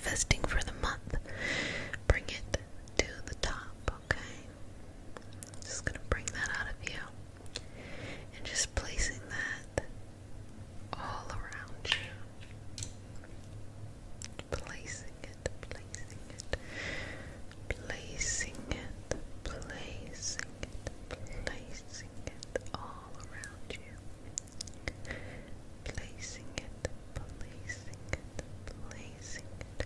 manifesting for the month. Bring it to the top, okay? Just gonna bring that out of you. And just placing that all around you. Placing it, placing it, placing it, placing it, placing it all around you. Placing it, placing it, placing it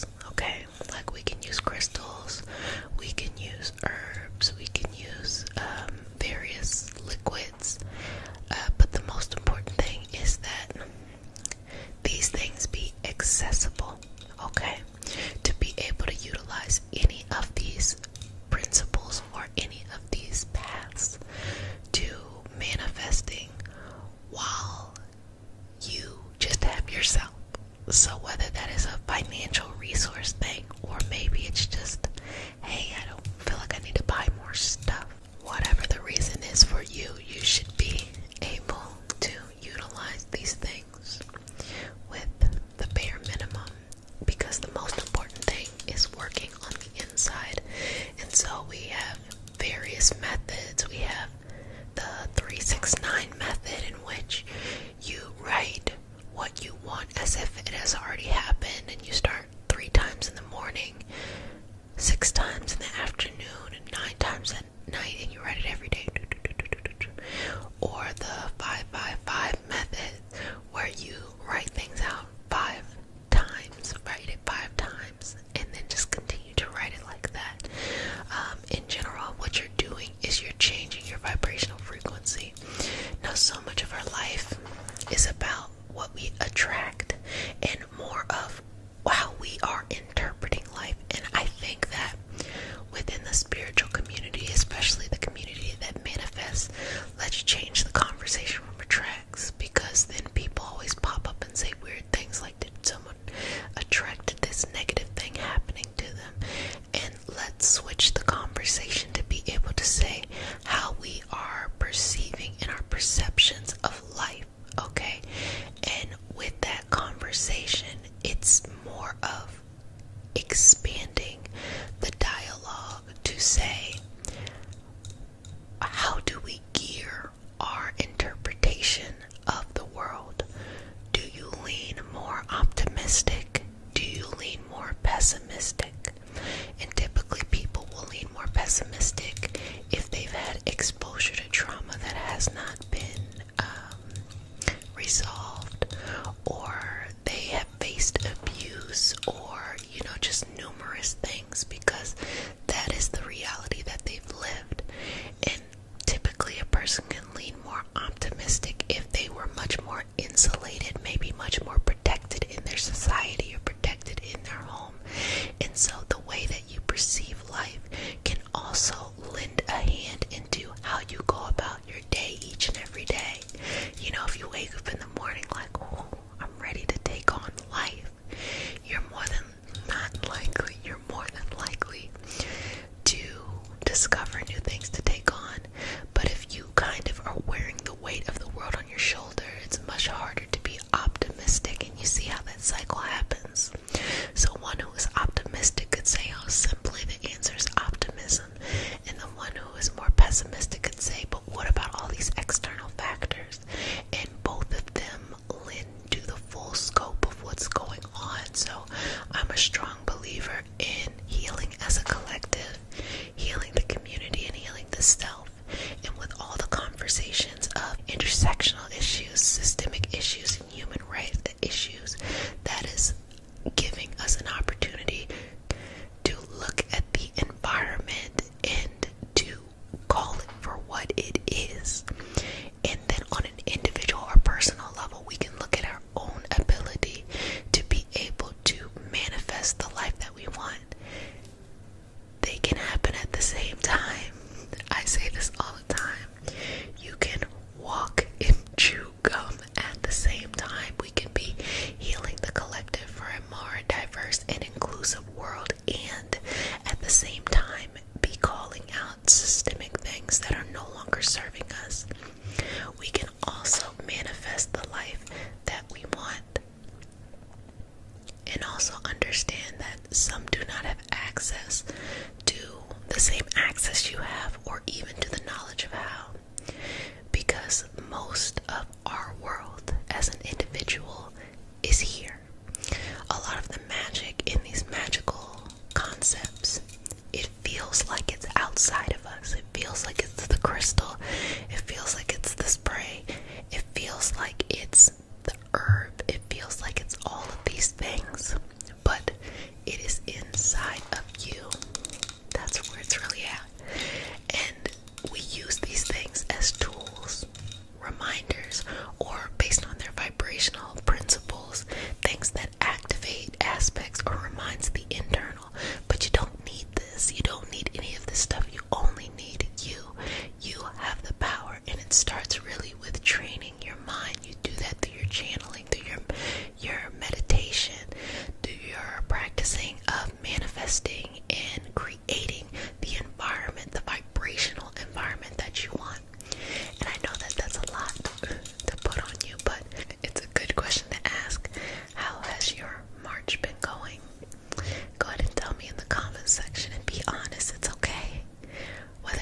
conversation retracts, because then people always pop up and say weird things like, did someone attracted this negative thing happening to them? And let's switch the conversation to be able to say how we are perceiving and our perceptions of life, okay? And with that conversation, it's more of expanding the dialogue to say, how do we gear our interpretation of the world? Do you lean more optimistic? Do you lean more pessimistic? And typically people will lean more pessimistic if they've had exposure to trauma that has not been resolved, or they have faced abuse, or just numerous things, because that is the reality that they've lived. And typically a person can lean more optimistic if they were much more insulated, maybe much more protected in their society or protected in their home. And so the way that you perceive life can also lend a hand into how you go about your day each and every day. If you wake up in the morning like, oh, I'm ready to take on life, you're more than likely to discover new things to take on. But if you kind of are wearing the weight of the world on your shoulder, it's much harder to be optimistic, and you see how that cycle happens. So one who is optimistic could say, oh, simply the answer is optimism, and the one who is more pessimistic could say, but what about all these external factors? And both of them lend to the full scope of what's going on. So I'm a strong believer in healing as a collective, healing the community, and healing the self. And with all the conversations of intersectional issues, systemic issues, and human rights issues, that is giving us an opportunity to look at the environment and to call it for what it is. And then on an individual or personal level, we can look at our own ability to be able to manifest the life that we want. They can happen at the same time. I say this all the time. You can walk and chew gum at the same time. We can be healing the collective for a more diverse and inclusive world, and at the same time be calling out systemic things that are no longer serving us. We can also manifest the life that we want, and also understand that some do not have access to the same access you have, or even to the knowledge of how, because most of our world as an individual is here. A lot of the magic in these magical concepts, it feels like it's outside of us. It feels like it's the crystal. It feels like it's the spray. It feels like it's the herb. It feels like it's all of these things, but it is inside of you. That's where it's really at. And we use these things as tools, reminders, or based on their vibrational principles, things that activate aspects or reminds the internal. But you don't need this. You don't need any of this stuff. You only need you. You have the power, and it starts really with training your mind. You do that through your channeling, through your meditation, through your practicing of manifesting and creating the environment, the vibrational environment that you want. And I know that that's a lot to put on you, but it's a good question to ask. How has your March been going? Go ahead and tell me in the comments section, and be honest. It's okay. Whether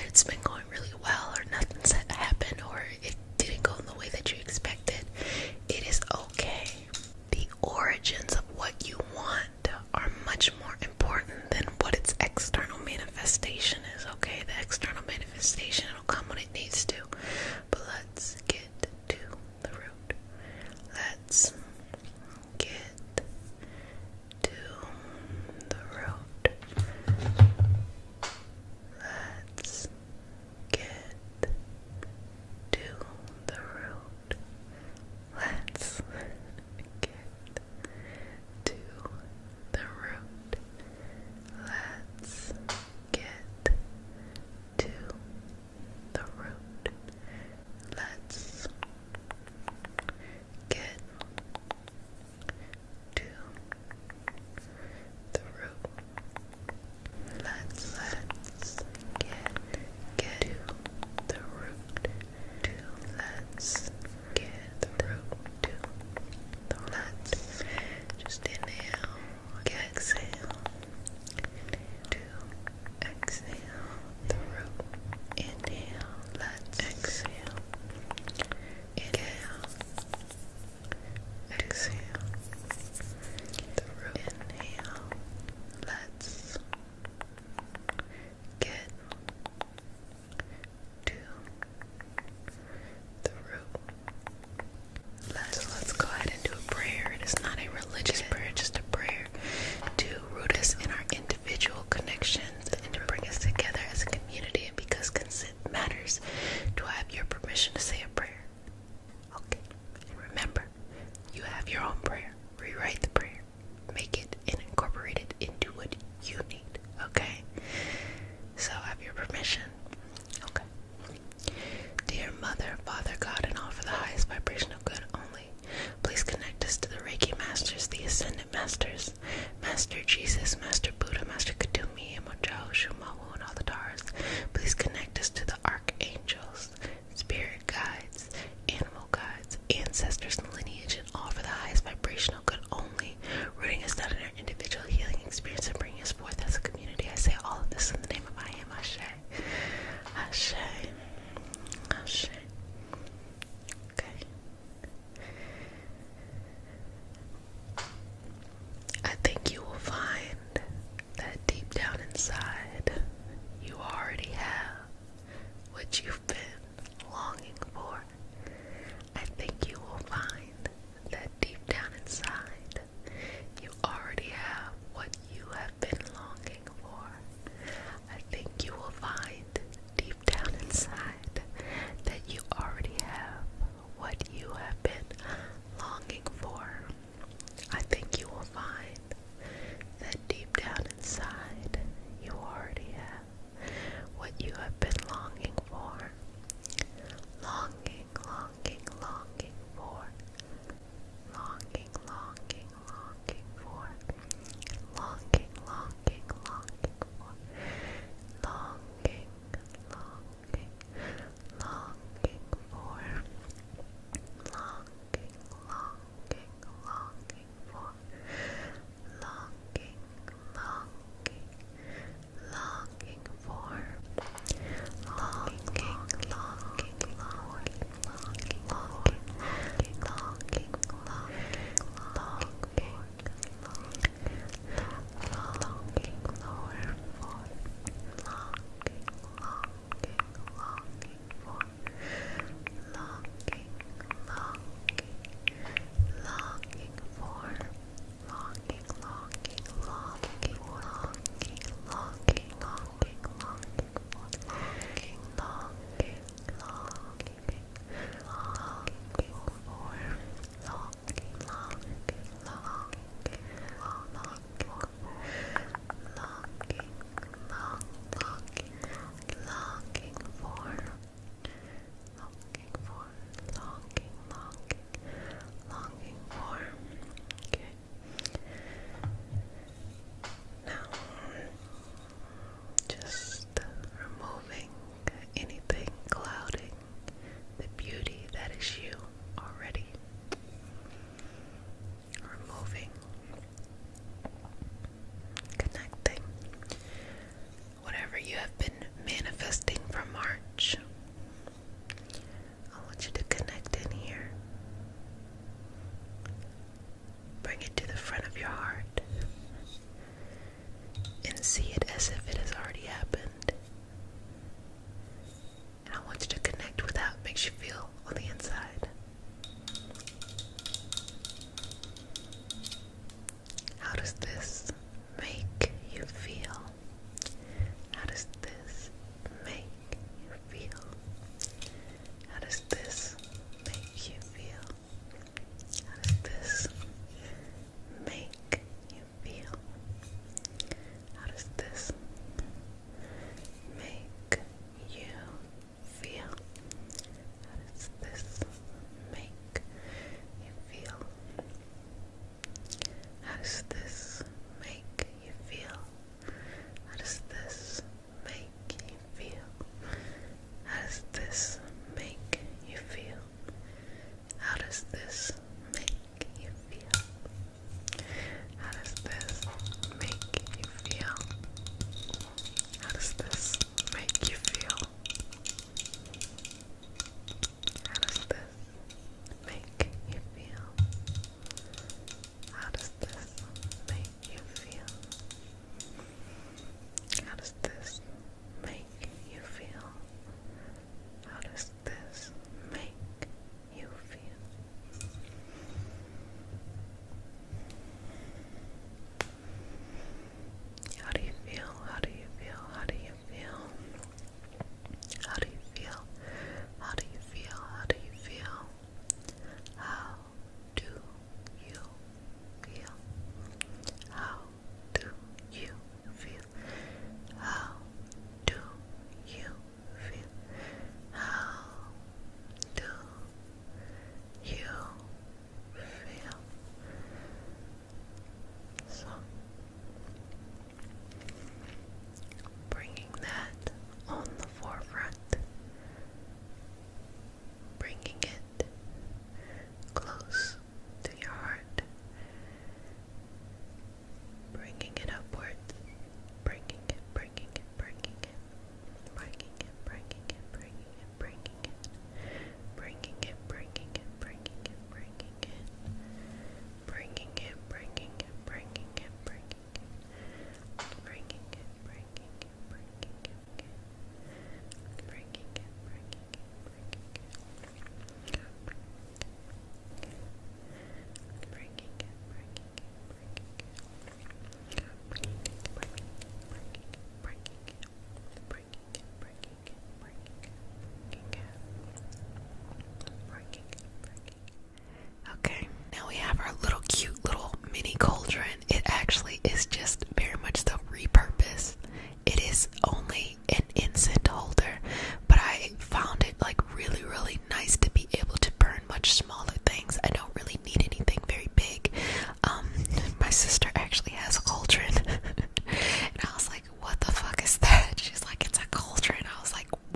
Master Jesus, Master Buddha, Master Katumi, Imojo, Shumawu, and all the Taras, please connect us to the archangels, spirit guides, animal guides, ancestors, and lineage, and all for the highest vibrational good only, rooting us down in our individual healing experience and bringing us forth as a community. I say all of this in the name of I am Ashe. Ashe. Ashe. Okay. I think you will find that deep down inside, you already have what you've been longing for. I think you will find that deep down inside, you already have what you have been longing for. I think you will find deep down inside that you already have what you have been longing for. I think you will find that deep down inside you already have what you have been longing for. Longing, longing, longing for. Longing, longing, longing for. Longing, longing, longing for. Longing, longing, longing for. Longing, longing, longing for. Longing, longing, longing for. Longing, longing, longing, longing, longing, longing, longing for. Longing, longing, longing for. Longing, longing, longing for. Longing, longing, longing, longing, longing, longing, longing for. Longing, longing, longing, longing for. Longing, longing, longing, longing for. Longing, longing, longing for. Longing for, longing, longing, longing for. Okay. Now, just removing anything clouding the beauty that is you already. Removing, connecting whatever you have been manifesting from March. I want you to connect in here. Bring it to the front of your heart and see it as if it has already happened. And I want you to connect with how it makes you feel on the inside. How does this make you feel? How does this make you feel? How does this make you feel? How does this make you feel? How does this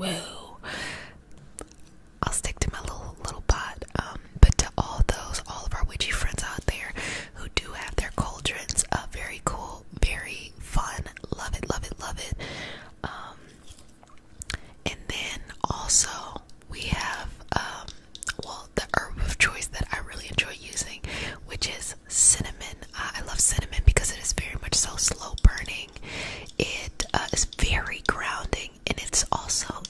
woo. I'll stick to my little pot. But to all of our witchy friends out there who do have their cauldrons, very cool, very fun. Love it, love it, love it. And then also we have the herb of choice that I really enjoy using, which is cinnamon. I love cinnamon because it is very much so slow burning. It is very grounding, and it's also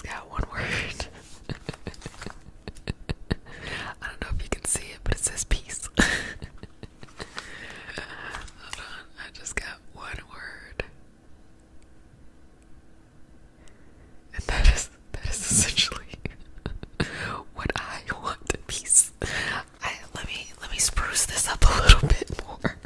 just got one word. I don't know if you can see it, but it says peace. Hold on, I just got one word. And that is essentially what I want, peace. Let me spruce this up a little bit more.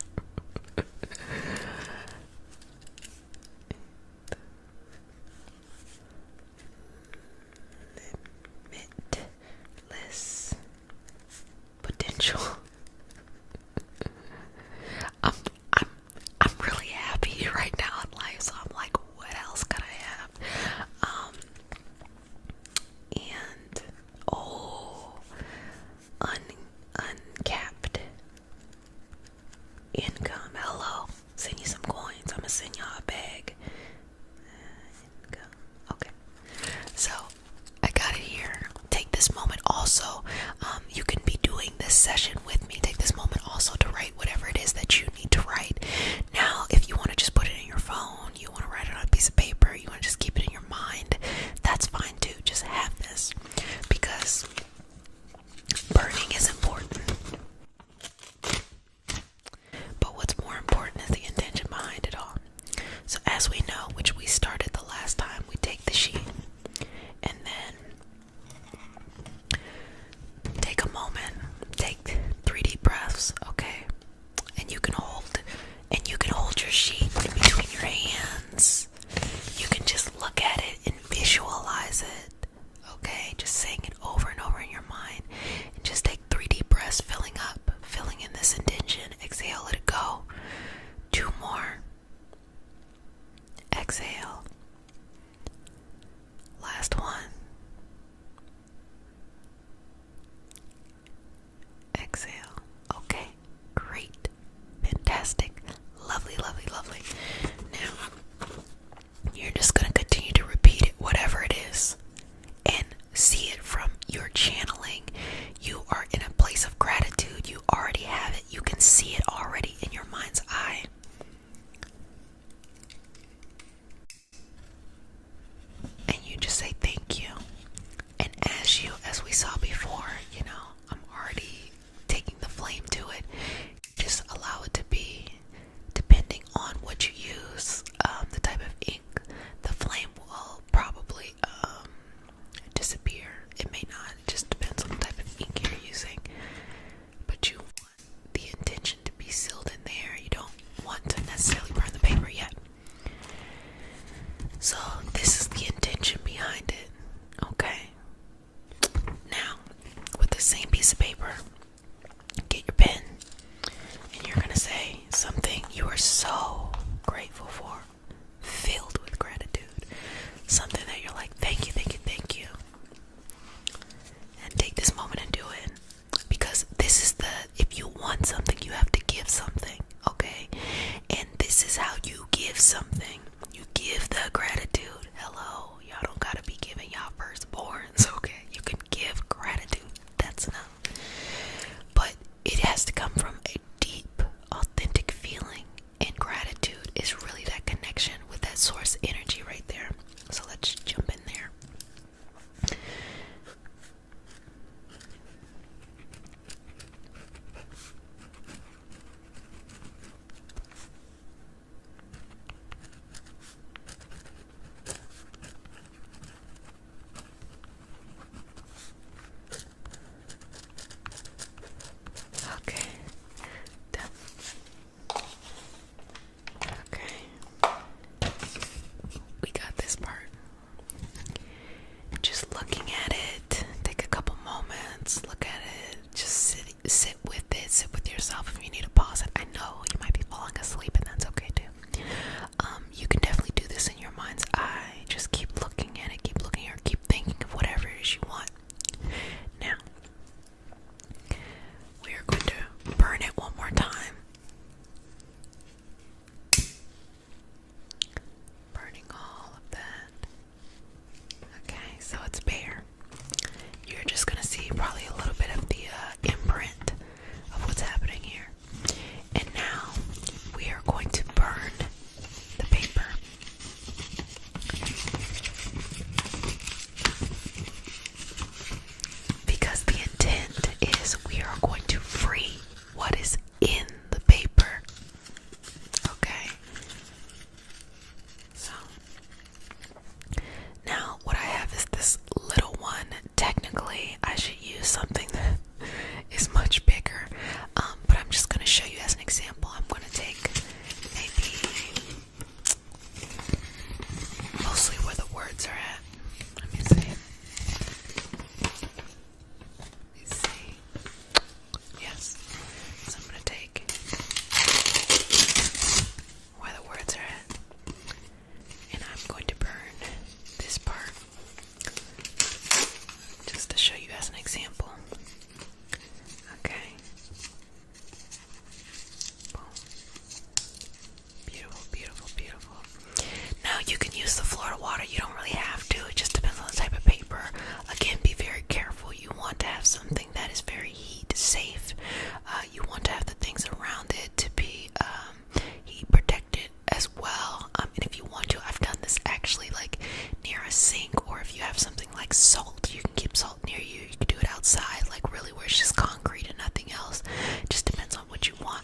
like salt, you can keep salt near you. You can do it outside, like really where it's just concrete and nothing else. It just depends on what you want.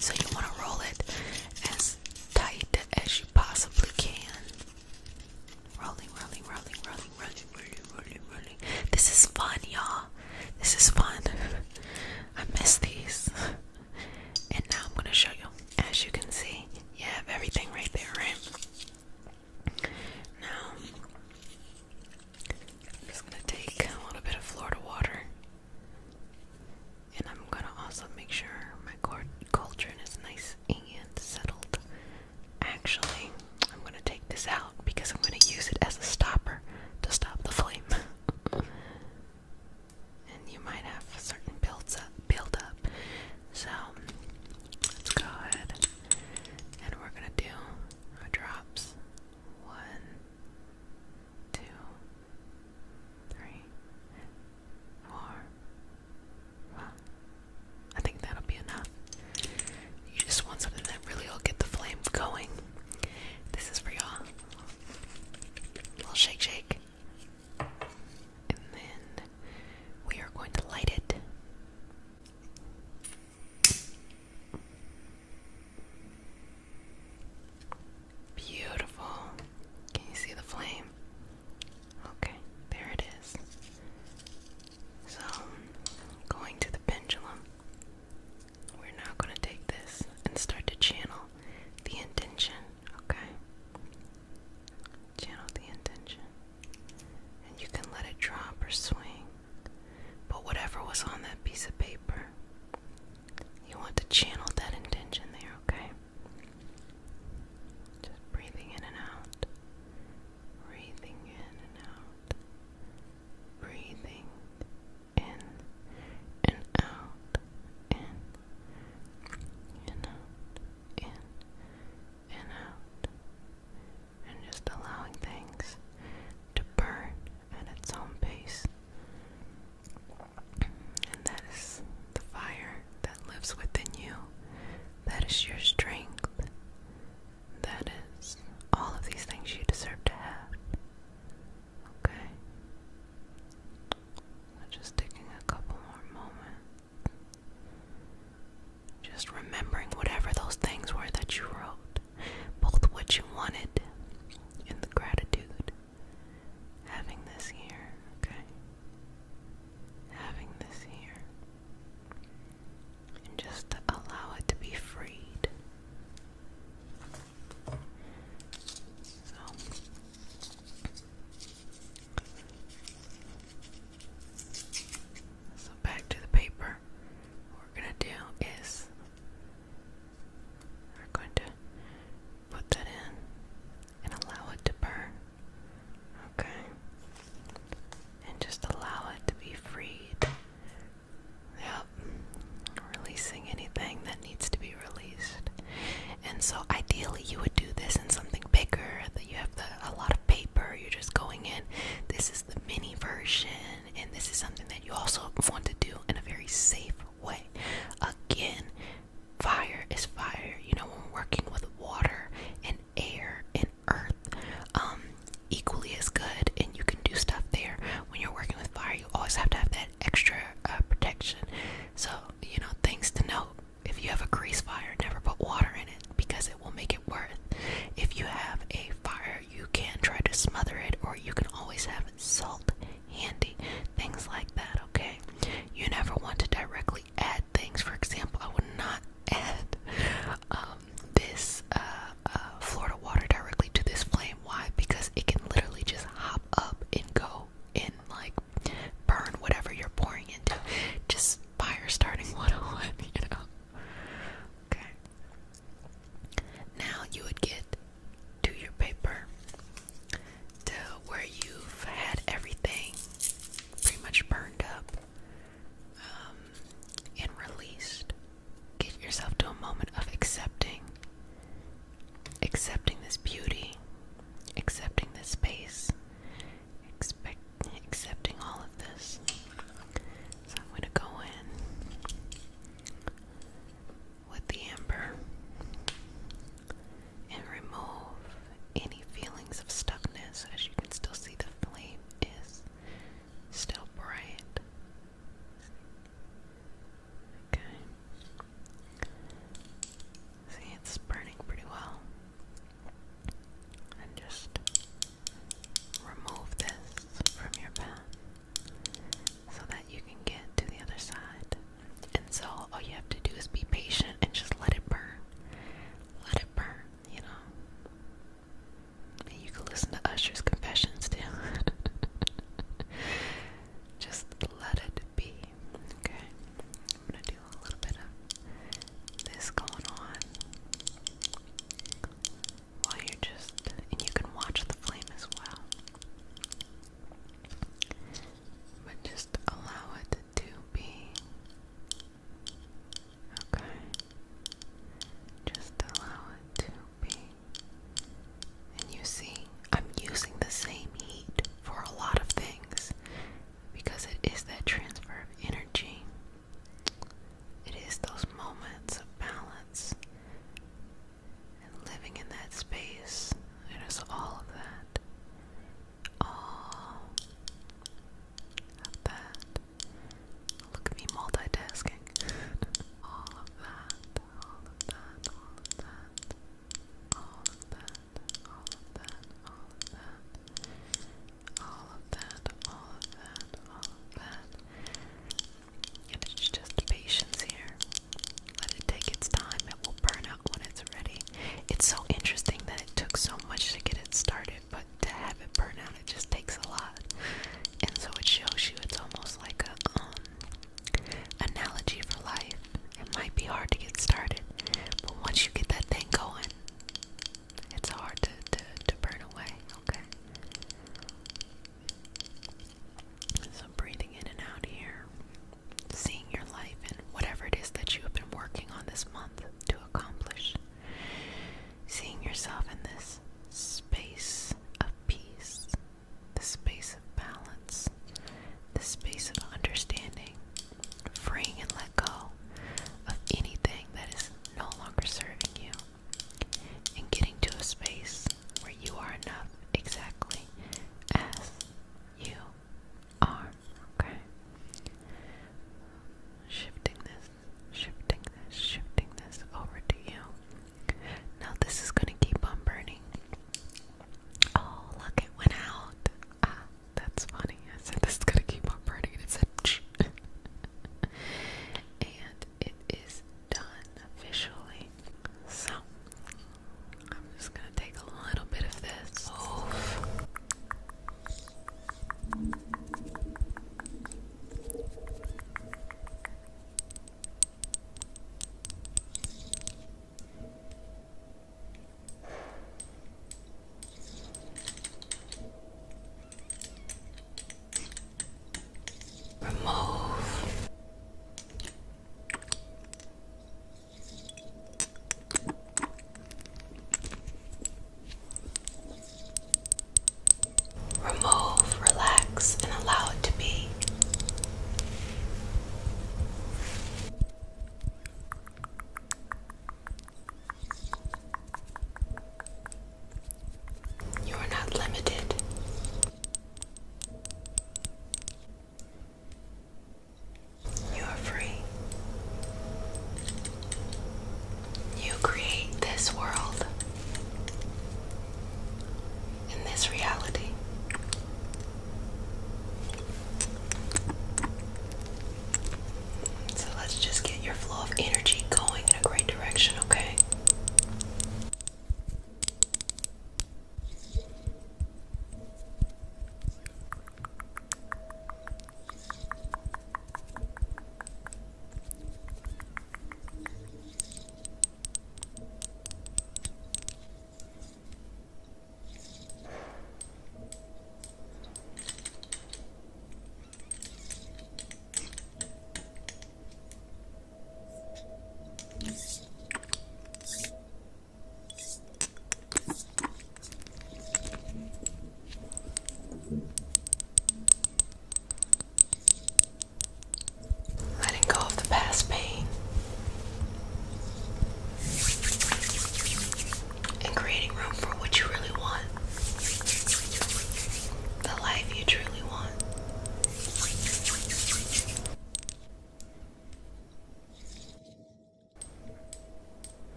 So you want to roll it as tight as you possibly can. Rolling, rolling, rolling, rolling, rolling, rolling, rolling, rolling. This is fun, y'all. This is fun. I miss these. And now I'm going to show you. As you can see, you have everything right there, right? Now, I'm just going to take a little bit of Florida water. And I'm going to also make sure my cauldron is nice and settled. Actually, I'm going to take this out because I'm going to use it as a stopper to stop the flame. And you might have certain build up. So, let's go ahead and we're going to do our drops. 1, 2, 3, 4, 5. I think that'll be enough. You just want something that really will get the flame going. This is for y'all. A little shake, shake. And then we are going to light it. Beautiful. Can you see the flame? Okay, there it is. So, going to the pendulum, we're now going to take this and start to channel the intention, okay? Channel the intention. And you can let it drop or swing. But whatever was on that piece of paper, you want to channel that intention there, okay? Just breathing in and out. Breathing in and out. Breathing in and out. In and out. In and out. And just allowing things to burn at its own pace. And that is the fire that lives within you. That is your strength. That is all of these things you deserve to have. Okay? So just taking a couple more moments. Just remembering whatever those things were that you wrote. Both what you wanted and the gratitude. Having this here, okay? Having this here. And just allow it to be freed. So back to the paper. What we're going to do is we're going to put that in and allow it to burn. Okay? And just allow it to be freed. Yep. Releasing anything that needs to be released. And so ideally you would do this in something bigger, that you have a lot of paper, you're just going in. This is the mini version, and this is something that you also want to do in a very safe way. Again, fire is fire. You know, when we're working with water and air and earth, equally as good, and you can do stuff there. When you're working with fire, you always have to have that extra protection. So, you know, things to note. If you have a grease fire, never put water in it because it will make it worse. If you have a fire, you can try to smother it, or you can always have salt handy. Things like that, okay? You never want to directly add things. For example, I would not add this Florida water directly to this flame. Why? Because it can literally just hop up and go and like burn whatever you're pouring into. Just fire starting 101, you know? Okay. Now you would get to your paper to where you've had everything pretty much burned up.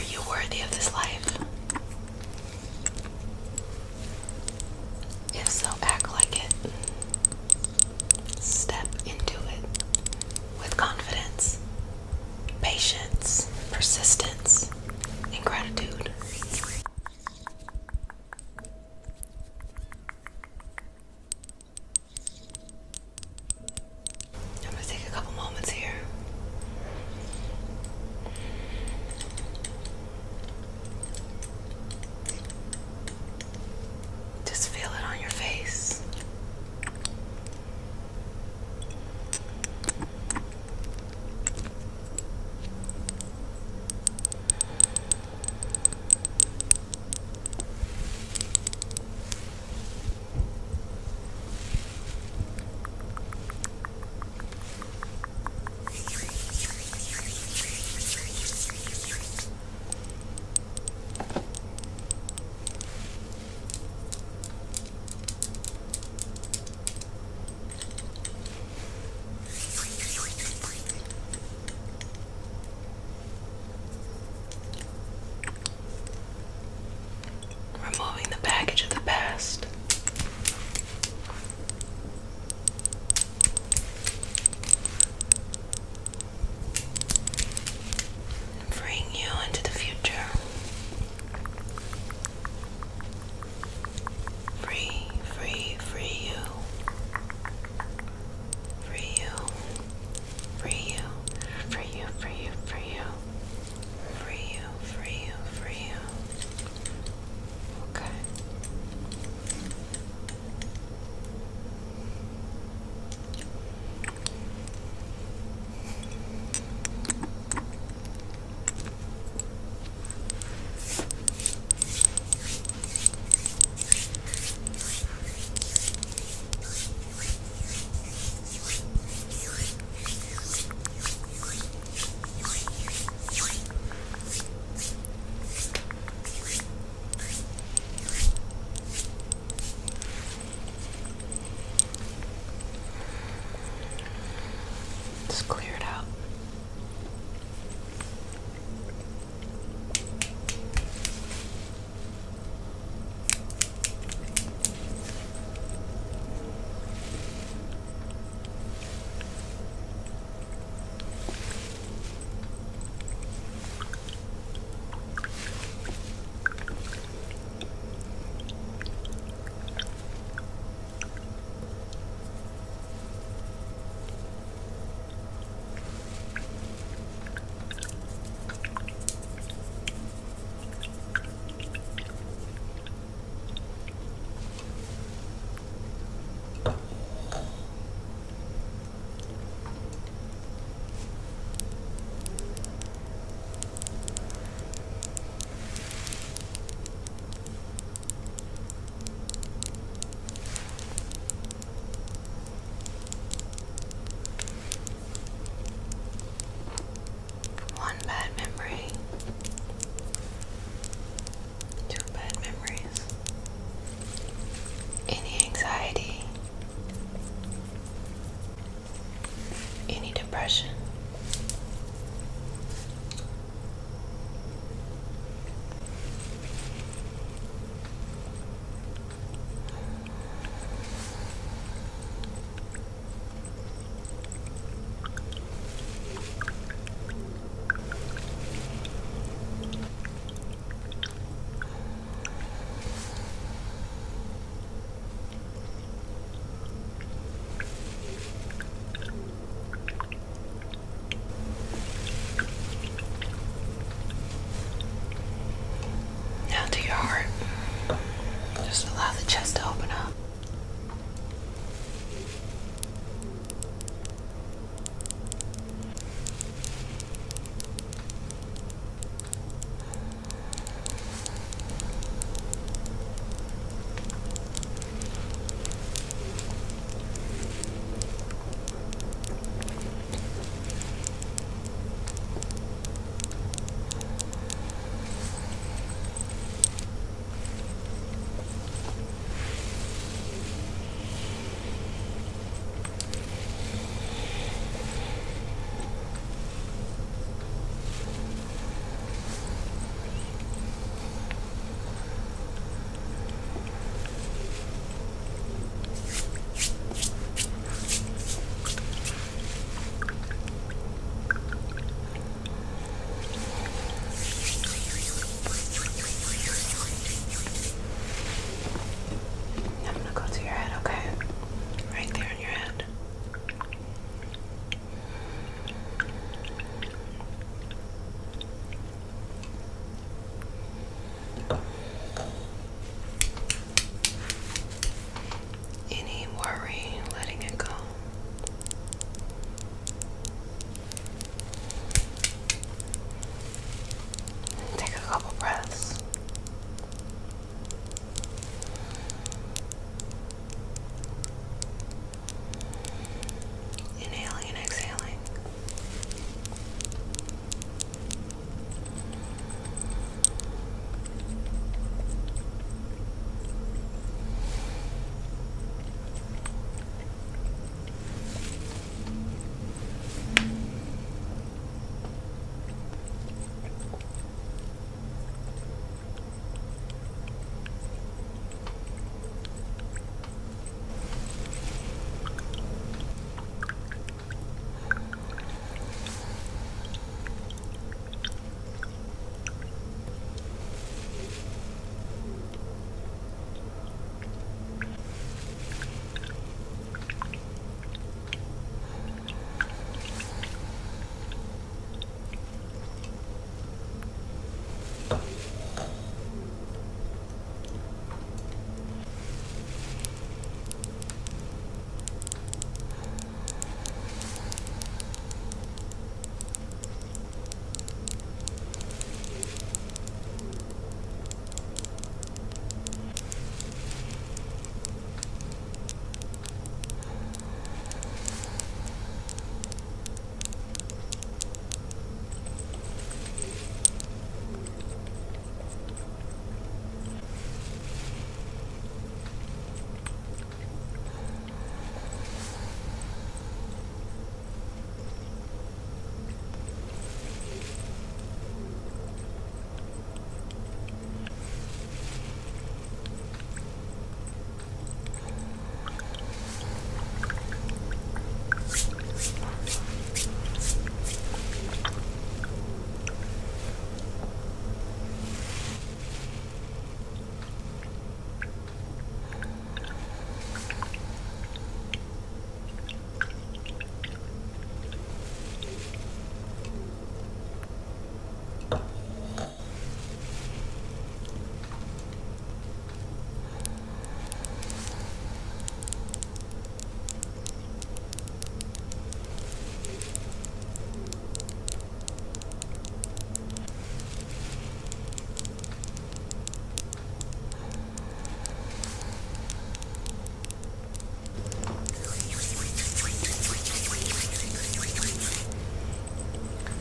Are you worthy of this life? If so, act like it. Step into it with confidence, patience, persistence, and gratitude. I'm going to take a couple moments here.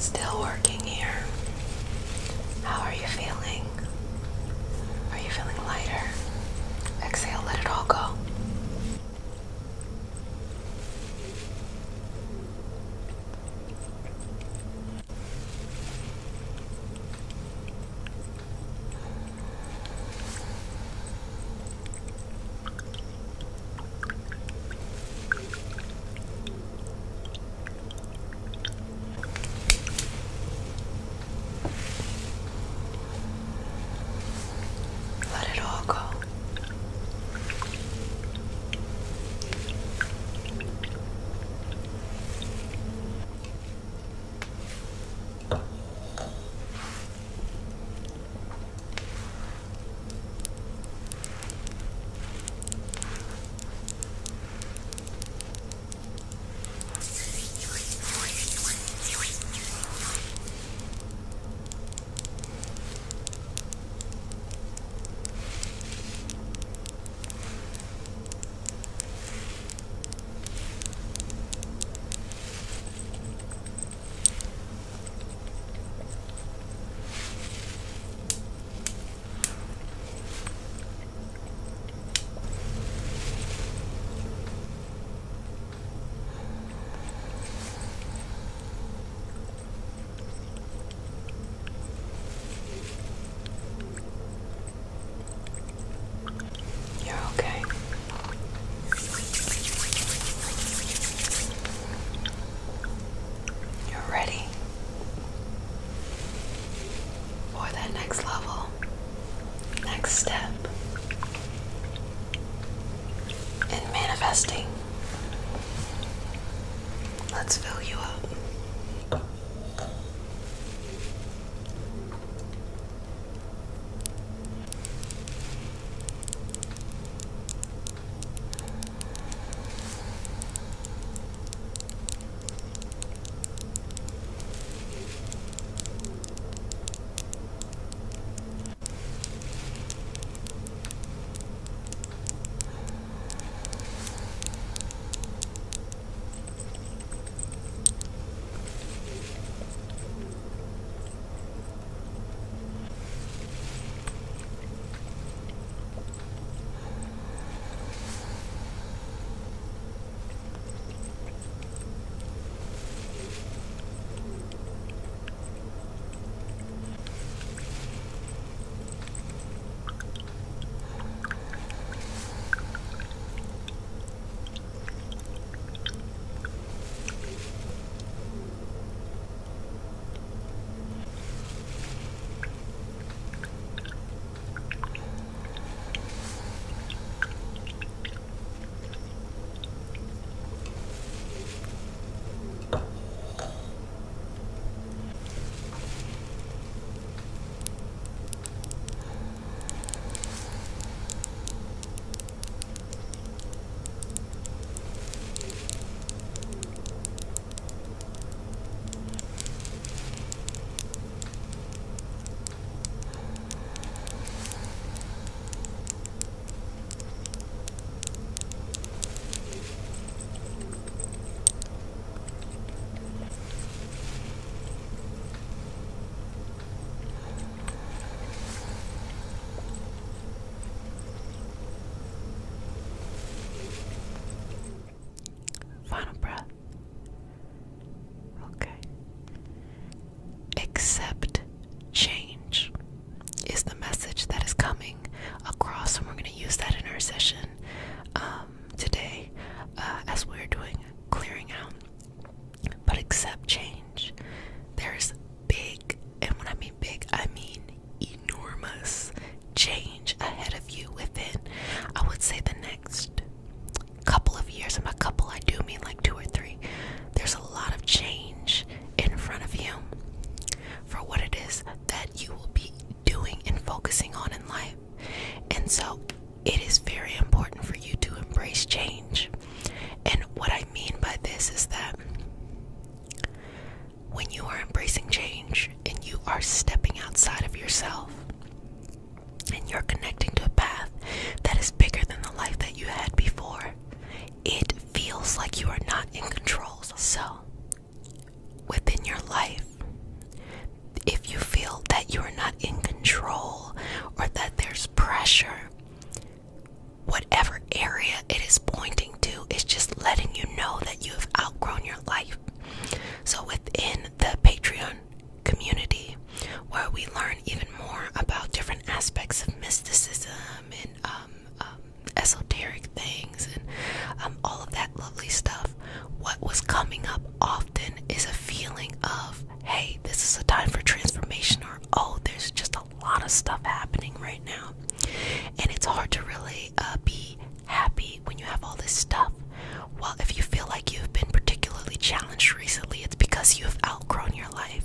Still working here. How are you feeling? Are you feeling lighter? Exhale, let it all go. Let it all go. You're okay. You're ready for that next level, next step in manifesting. Let's fill you up. Final breath. Okay. Accept change is the message that is coming across, and we're going to use that in our session today as we're doing clearing out. But accept change. There's big, and when I mean big, I mean enormous change ahead of you within, I would say, the next couple of years. And by couple, I do mean like 2 or 3. There's a lot of change in front of you for what it is that you will be doing and focusing on in life. And so it is very important for you to embrace change. And what I mean by this is that when you are embracing change and you are stepping outside of yourself and you're connecting to a path that is bigger than the life that you had before, it feels like you are not in control. So within your life, of stuff happening right now, and it's hard to really be happy when you have all this stuff. Well, if you feel like you've been particularly challenged recently, it's because you have outgrown your life.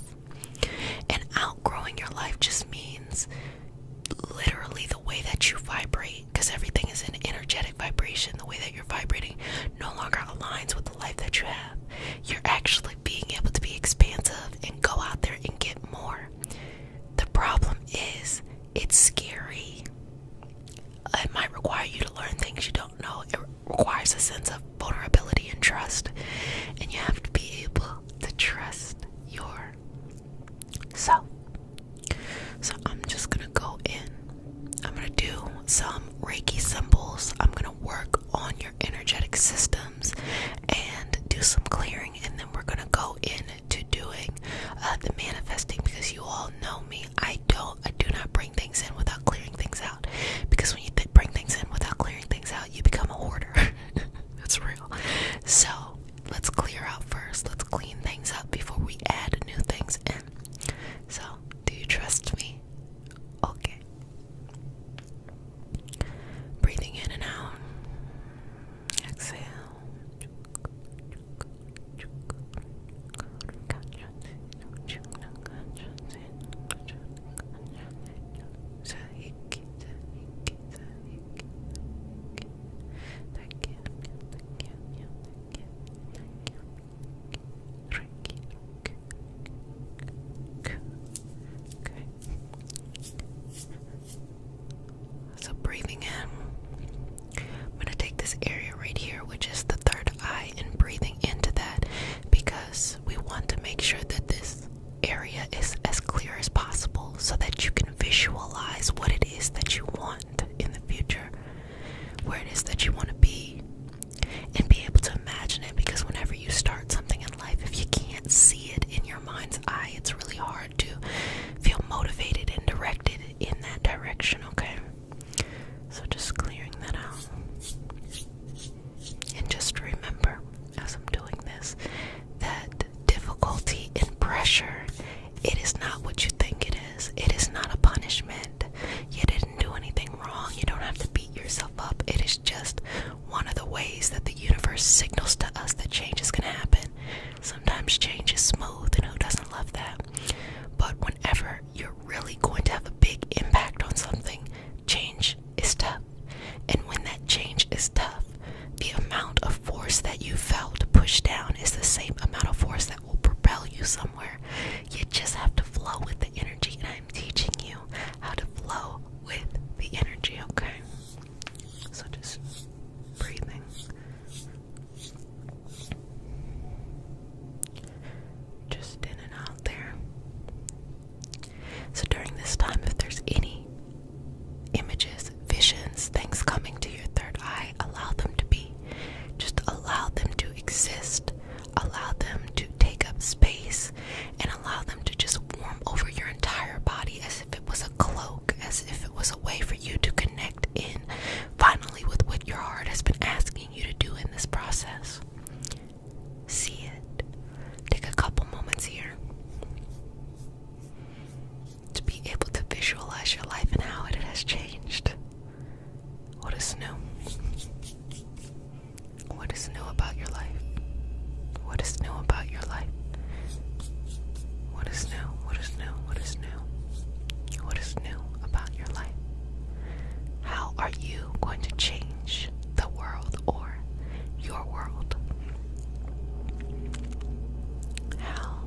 And outgrowing your life just means literally the way that you vibrate, because everything is an energetic vibration. The way that you're vibrating no longer aligns with the life that you have. You're actually being able to be expansive and go out there and get more. The problem is, it's scary. It might require you to learn things you don't know. It requires a sense of vulnerability and trust, and you have to be able to trust yourself. So I'm just gonna go in. I'm gonna do some Reiki symbols. I'm gonna work on your energetic systems and do some clearing, and then we're gonna go into doing the manifesting, because you all know me. I do not bring things in without clearing things out, because when you bring things in without clearing things out, you become a hoarder. That's real. So let's clear out first. Let's clean things up before we add new things in. So, do you trust me? Okay. Breathing in and out. Exhale. So breathing in, I'm going to take this area right here, which is the third eye, and breathing into that, because we want to make sure that this area is as clear as possible so that you can visualize what it is that you want in the future, where it is that you want to be, and be able to imagine it. Because whenever you start something in life, if you can't see it in your mind's eye, it's really hard to feel motivated and directed in that direction, okay? So just clearing that out. And just remember, as I'm doing this, that difficulty and pressure, it is not what you think it is. It is not a punishment. You didn't do anything wrong. You don't have to beat yourself up. It is just one of the ways that the universe signals to us that change is going to happen. Sometimes change is smooth, and who doesn't love that? But whenever you're really going to have a big impact on something, change is tough. And when that change is tough, the amount of force that you felt pushed down is the same amount of force that will propel you somewhere. You just have to flow with the energy, and I'm teaching you how to flow with the energy, okay? So just breathing. Just in and out there. So during this time, if there's any images, visions, things coming to your third eye, allow them to be. Just allow them to exist. Allow them to take up space, and allow them to just warm over your entire body as if it was a cloak, as if it was a way for you to connect in finally with what your heart has been asking you to do in this process. See it. Take a couple moments here to be able to visualize your life and how it has changed. What is new? What is new about your life? What is new about your life? What is new? What is new? What is new? What is new about your life? How are you going to change the world or your world? How?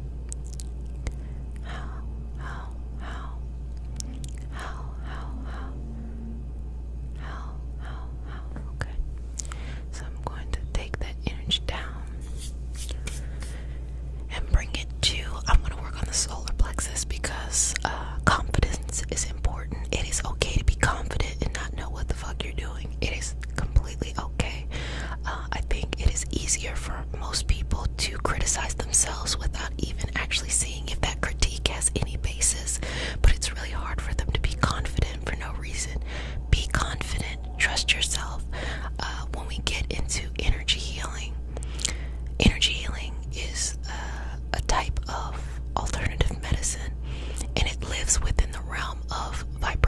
Okay. So I'm going to take that energy down and bring it to, I'm going to work on the solar plexus, because confidence is important. It is okay to be confident and not know what the fuck you're doing. It is completely okay. I think it is easier for most people to criticize themselves without even actually seeing if that critique has any basis, but it's really hard for them to be confident for no reason. Be confident, trust yourself. When we get into energy healing is a type of alternative medicine, and it lives within the realm of vibration.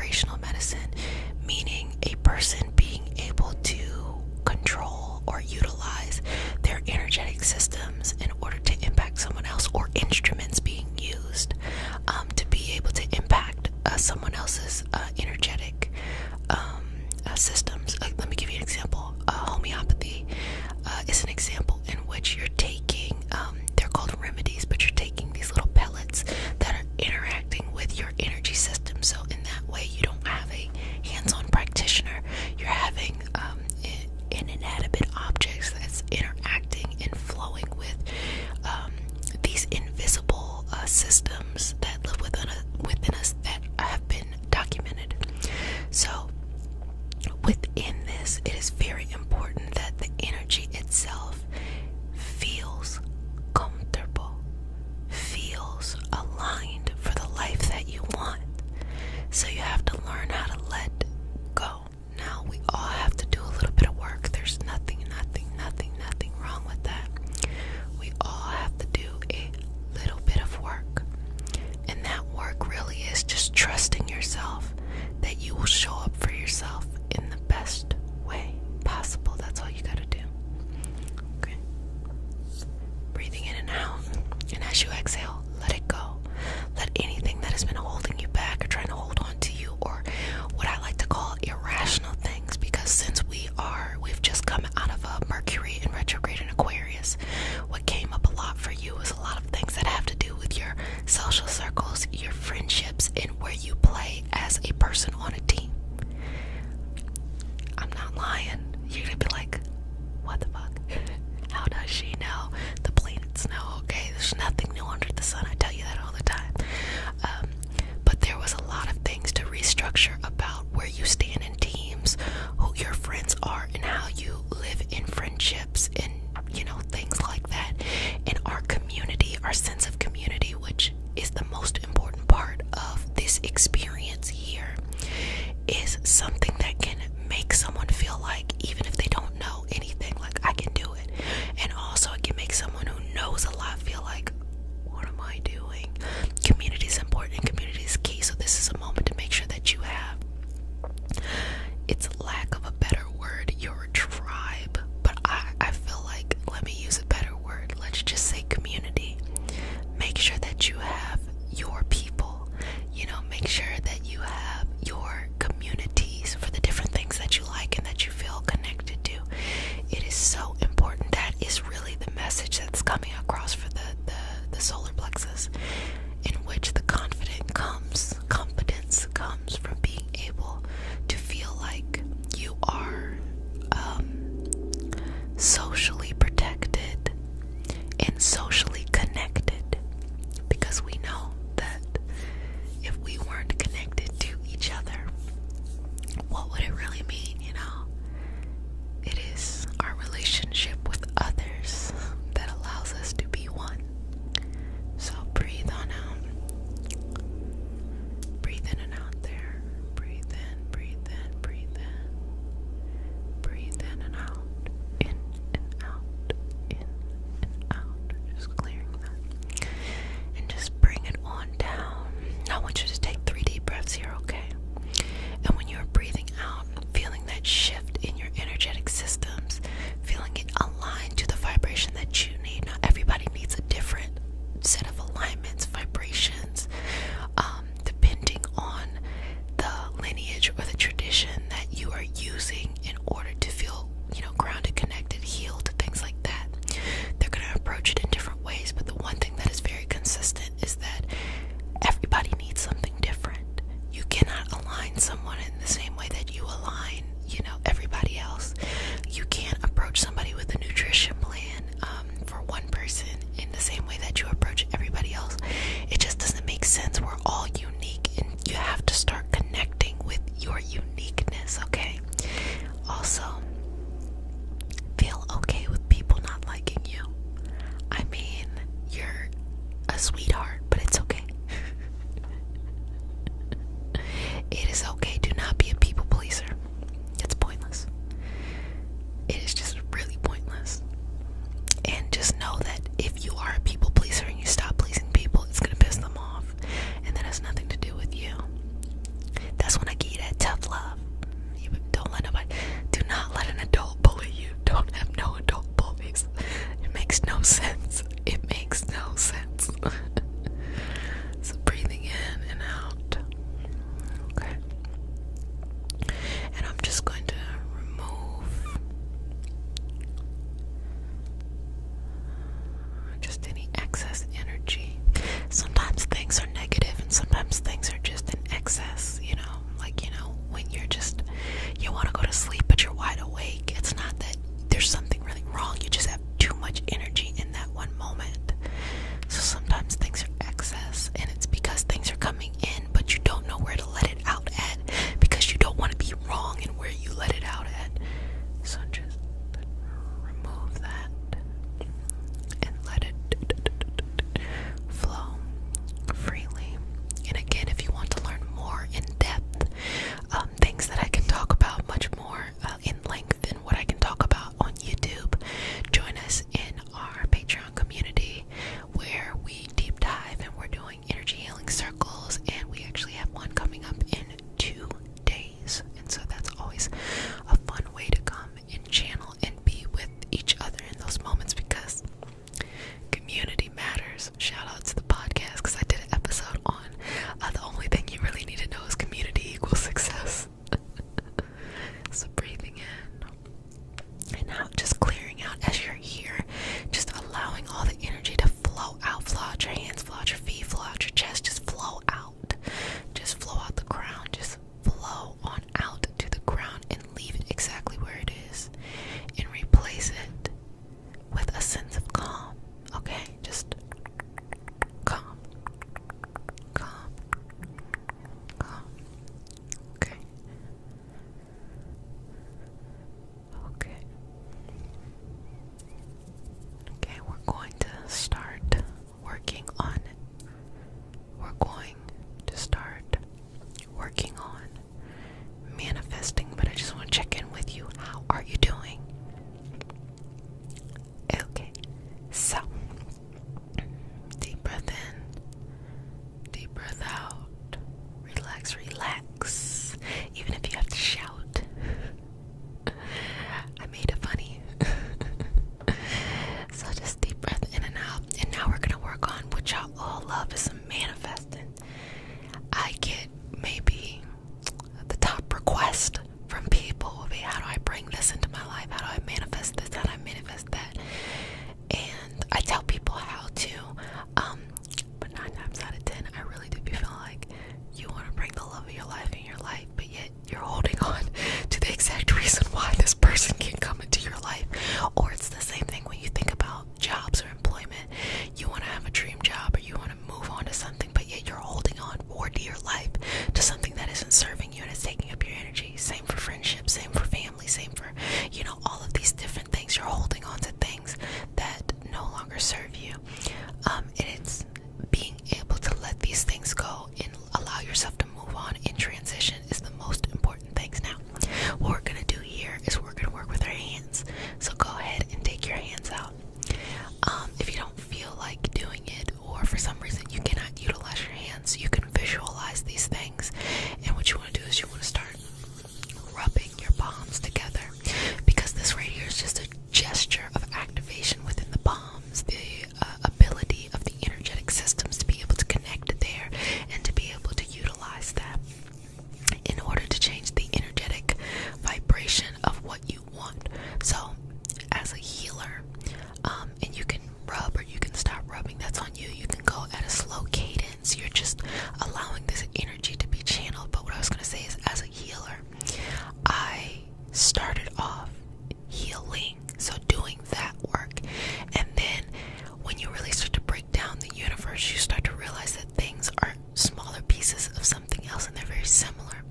person being able to control or utilize their energetic systems in order to impact someone else, or instruments being used to be able to impact someone else's energetic systems. Let me give you an example. Homeopathy is an example in which you're taking, they're called remedies, but you're taking these little pellets that are interacting with your energy system. So in that way, you don't have a hands-on practitioner. You're having an inanimate object that's interacting and flowing with these invisible systems that live within us that have been documented. So within this, it is very important that the energy itself feels comfortable, feels aligned for the life that you want. So you have to learn how to let go. Now, we all have to do a little bit of work. There's nothing wrong with that. We all have to do a little bit of work. And that work really is just trusting yourself that you will show up for yourself in the best way possible. That's all you gotta do. Okay. Breathing in and out. And as you exhale, let it go. Let anything that has been holding you back or trying to hold on to you, or what I like to call irrational things, because since we've just come out of a Mercury in retrograde in Aquarius, what came up a lot for you is a lot of things that have to do with your social circles, your friendships, and where you play as a person on a team. I'm not lying. You're gonna be like, what the fuck? How does she know? The planets know, okay? There's nothing new under the sun. I tell you that all the time. But there was a lot of things to restructure about where you stand in teams, who your friends are, and how you live in friendships, and things like that. And our community, our sense of community, which is the most important part of this experience here, is something that can make someone feel like, even if they don't started off healing, so doing that work. And then when you really start to break down the universe, you start to realize that things are smaller pieces of something else and they're very similar.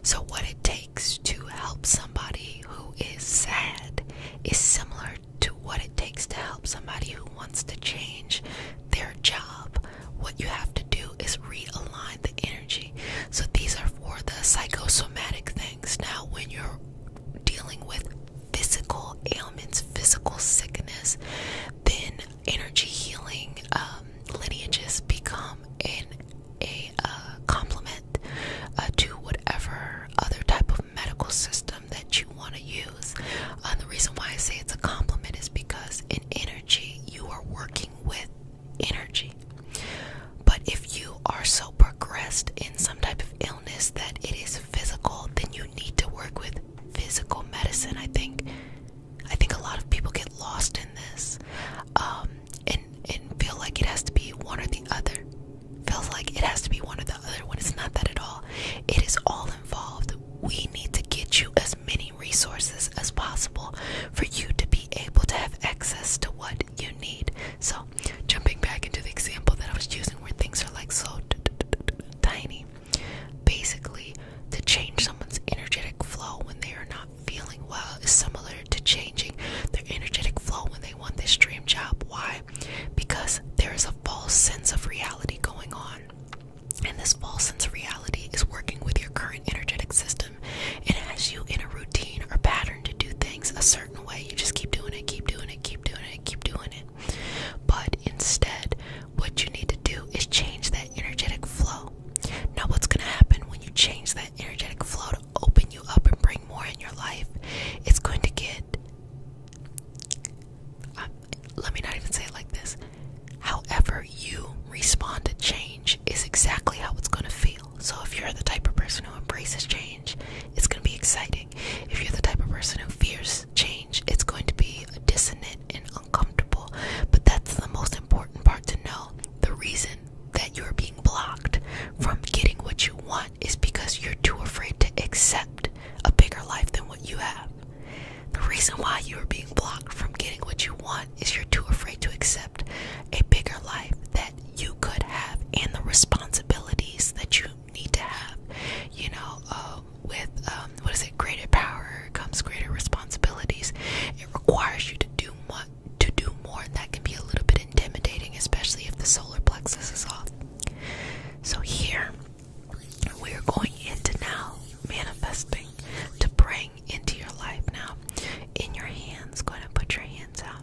So what it takes to help somebody who is sad is similar to what it takes to help somebody who wants to change their job. What you have to do is realign the energy. So these are for the psychosomatic things. Now, when you're dealing with physical ailments, physical sickness, then energy healing lineages become a complement to whatever other type of medical system that you want to use. The reason why I say it's a complement is because in energy, you are working with energy. But if you are so progressed in some type of illness that it is physical, then you need to work with physical medicine. I think a lot of people get lost in this, and feel like it has to be one or the other. Feels like it has to be one or the other when it's not that at all. It is all involved. We need to get you as many resources as possible for you to be able to have access to what you need. So, jumping back into the example that I was using where things are like so tiny. Basically, to change someone's energetic flow when they are not feeling well is similar to changing their energetic flow when they want this dream job. Why? Because there is a false sense of reality going on. And this false sense of reality is working with your current energetic system. It has you in a routine or pattern to do things a certain way. You just keep doing it, keep doing it, keep doing it, keep doing it. But instead, what you need to do is change that energetic flow. Now, what's going to happen when you change that energetic flow to open you up and bring more in your life? It's going to get, let me not even say it like this. However you respond to change is exactly how it's going to feel. So if you're the type of person who embraces change, it's going to be exciting. If you're the type of person who fears change, it's going to be dissonant and uncomfortable. But that's the most important part to know. The reason that you're being blocked from getting what you want is because you're too afraid to accept a bigger life than what you have. The reason why you are being blocked from getting what you want is you're too afraid to accept a bigger life that you could have and the responsibilities that you need to have. You know, with greater power comes greater responsibilities. It requires you to do more, and that can be a little bit intimidating, especially if the solar plexus is off. So here we're going into now manifesting to bring into your life now. In your hands, go ahead and put your hands out.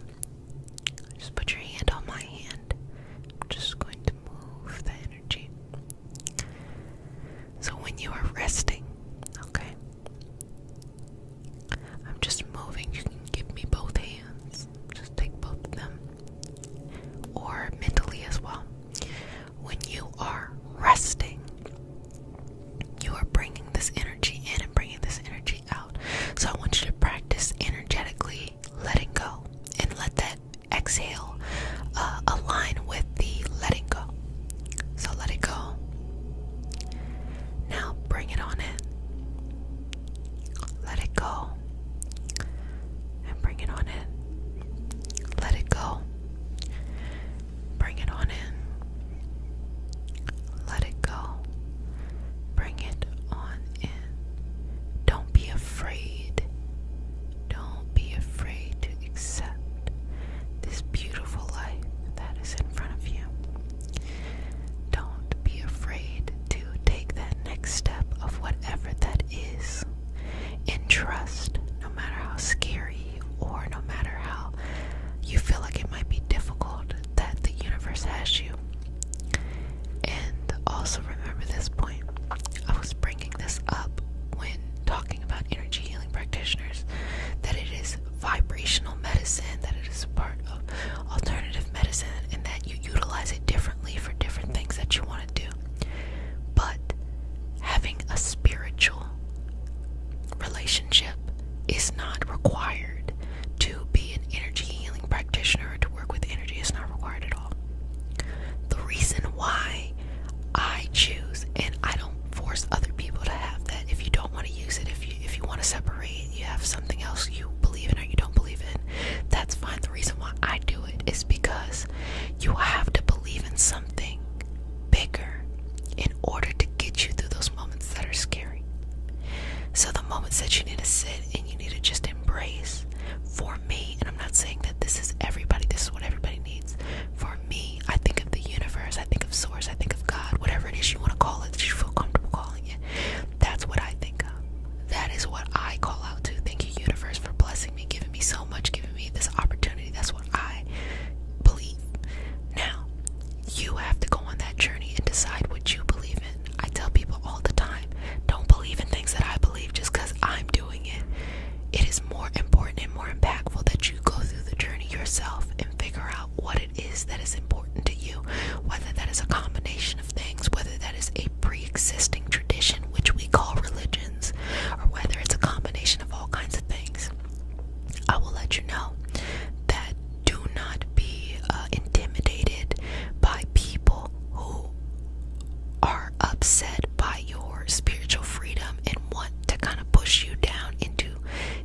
upset by your spiritual freedom and want to kind of push you down into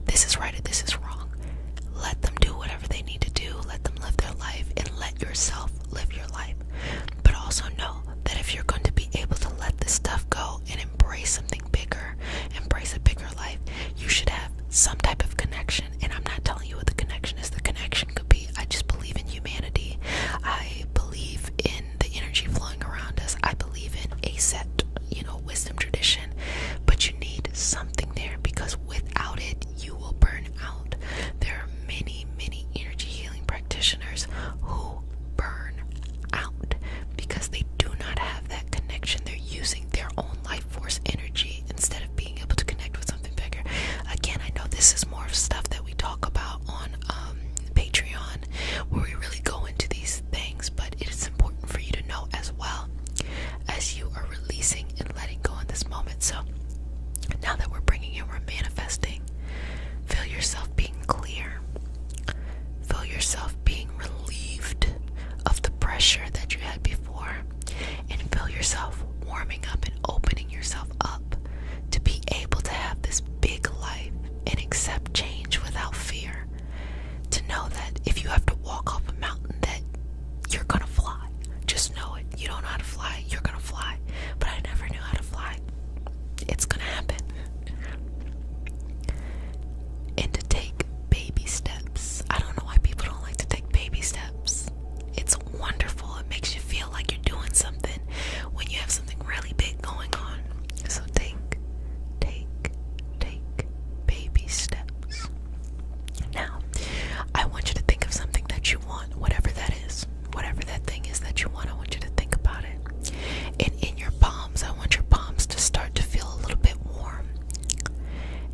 this is right or this is wrong, let them do whatever they need to do. Let them live their life and let yourself live your life. But also know that if you're going to be able to let this stuff go and embrace something bigger, embrace a bigger life, you should have some type of connection. And I'm not telling you what the connection is. The connection could be, I just believe in humanity. I believe in the energy flowing around us. I believe in a set, wisdom tradition. But you need something there, because without it, you will burn out. There are many, many energy healing practitioners who burn out because they do not have that connection. They're using their own life force energy instead of being able to connect with something bigger. Again, I know this is more of stuff that we talk about on Patreon, where we really go into these things, but it is important for you to know as well as you are releasing and letting go in this moment. So now that we're bringing in, we're manifesting, feel yourself being clear. Feel yourself being relieved of the pressure that you had before, and feel yourself warming up and opening yourself up to be able to have this big life and accept change without fear. To know that if you have to walk off a mountain, that you're gonna fly. Just know it. You don't know how to fly, you're gonna fly. But I never knew how to fly. It's gonna happen. And to take baby steps. I don't know why people don't like to take baby steps. It's wonderful. It makes you feel like you're doing something when you have something really big going on. So take baby steps. Now, I want you to think of something that you want, whatever that is. Whatever that thing is that you want, I want you to think about it. And in your palms, I want your palms to start to feel a little bit warm.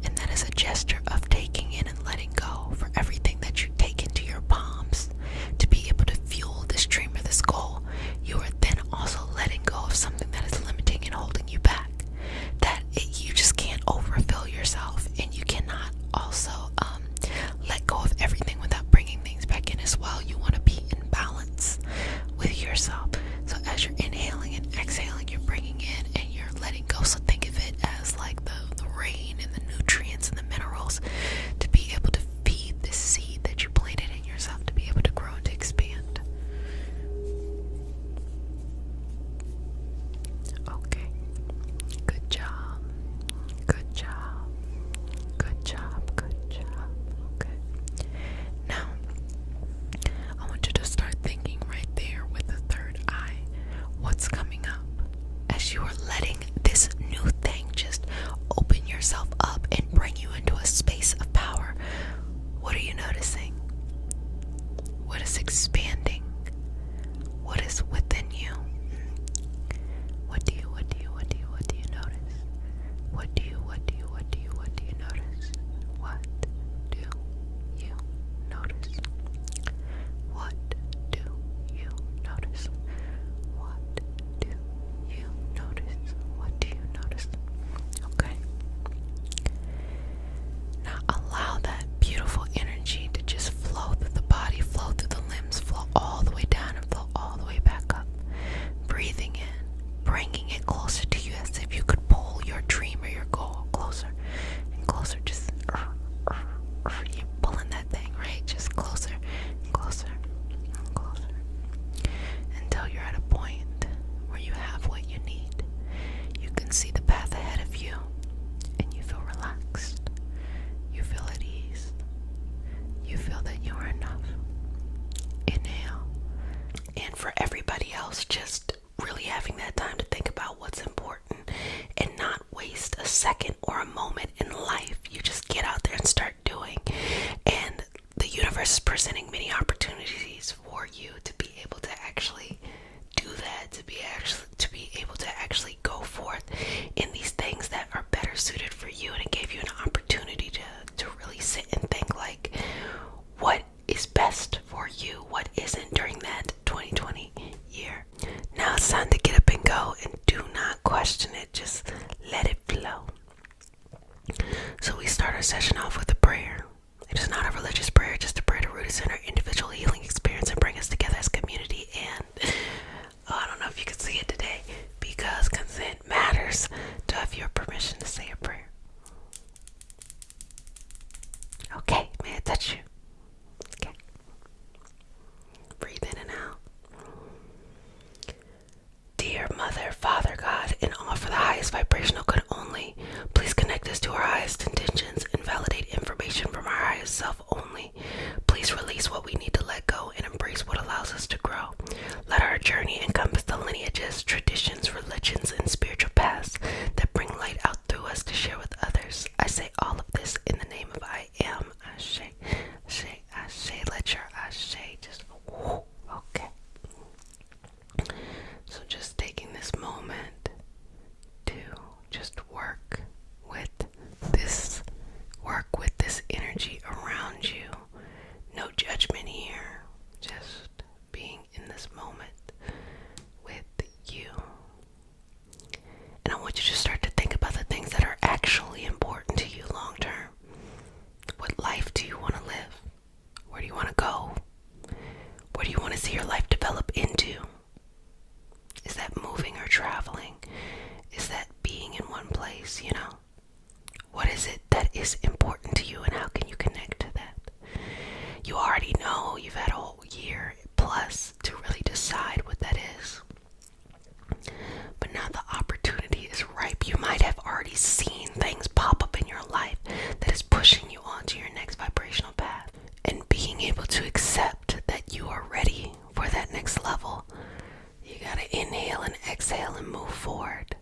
And that is a gesture of taking in and letting go for everything that you take into your palms to be able to fuel this dream or this goal. You are then also letting go of something that is limiting and holding you back. You just can't overfill yourself, and you cannot also let go of everything without bringing things back in as well. You want to be in balance with yourself. So as you're inhaling and exhaling, you're bringing in and you're letting go. So think of it as like the rain and the nutrients and the minerals to be able to feed the seed that you planted in yourself, to be able to grow and to expand. Okay. Good job. Good job. Good job. Good job. Okay. Now, I want you to start thinking right there with the third eye. What's coming up as you are letting this new thing just open yourself up and bring you into a space of power? What are you noticing? What is expanding? What is within you? What do you notice? What do you notice? What do you notice? What do you notice? What do you notice? What do you notice? What do you notice? Okay. Now allow that beautiful energy to just flow through the body, flow through the limbs, flow all the way down and flow all the way back up. Breathing in, bringing it closer to you as if you could pull your dream or your goal closer and closer. Just you're pulling that thing, right? Just closer and closer and closer until you're at a point where you have what you need. You can see the path ahead of you and you feel relaxed. You feel at ease. You feel that you are enough. Inhale. And for everybody else, just really having that time to think about what's important and not waste a second or a moment in life. You just get out there and start doing. And the universe is presenting many opportunities for you to be able to actually do that, to be able to actually go forth in these things that are better suited for you. And it gave you an opportunity to really sit and think like, what is best for you? What isn't during that 2020 year? Now it's time to get up and go, and do not question it. Just let it flow. So we start our session off with a prayer. It is not a religious prayer, just a prayer to root us in our individual healing experience and bring us together as community. And I don't know if you can see it today, because consent matters. universe, do I have your permission to say a prayer? Okay, may I touch you? Okay. Breathe in and out. Dear Mother, Father, God, and all for the highest vibrational good only, please connect us to our highest intentions and validate information from our highest self only. Please release what we need to let go and embrace what allows us to grow. Let our journey encompass the lineages, traditions, religions, and spiritual paths that bring light out through us to share with others. I say all of this in the name of I am. Ashe, ashe, ashe. Let your ashe just, okay. So just taking this moment to just work with this energy around you. No judgment here. Just being in this moment with you. And I want you to start to think about the things that are actually important to you long term. What life do you want to live? Where do you want to go? Where do you want to see your life develop into? Is that moving or traveling? Is that being in one place, What is it that is important to you, and how can you connect to that? You already know. You've had a whole year plus to really decide what that is. But now the opportunity is ripe. You might have already seen things pop up in your life that is pushing you onto your next vibrational path. And being able to accept that you are ready for that next level, you gotta inhale and exhale and move forward.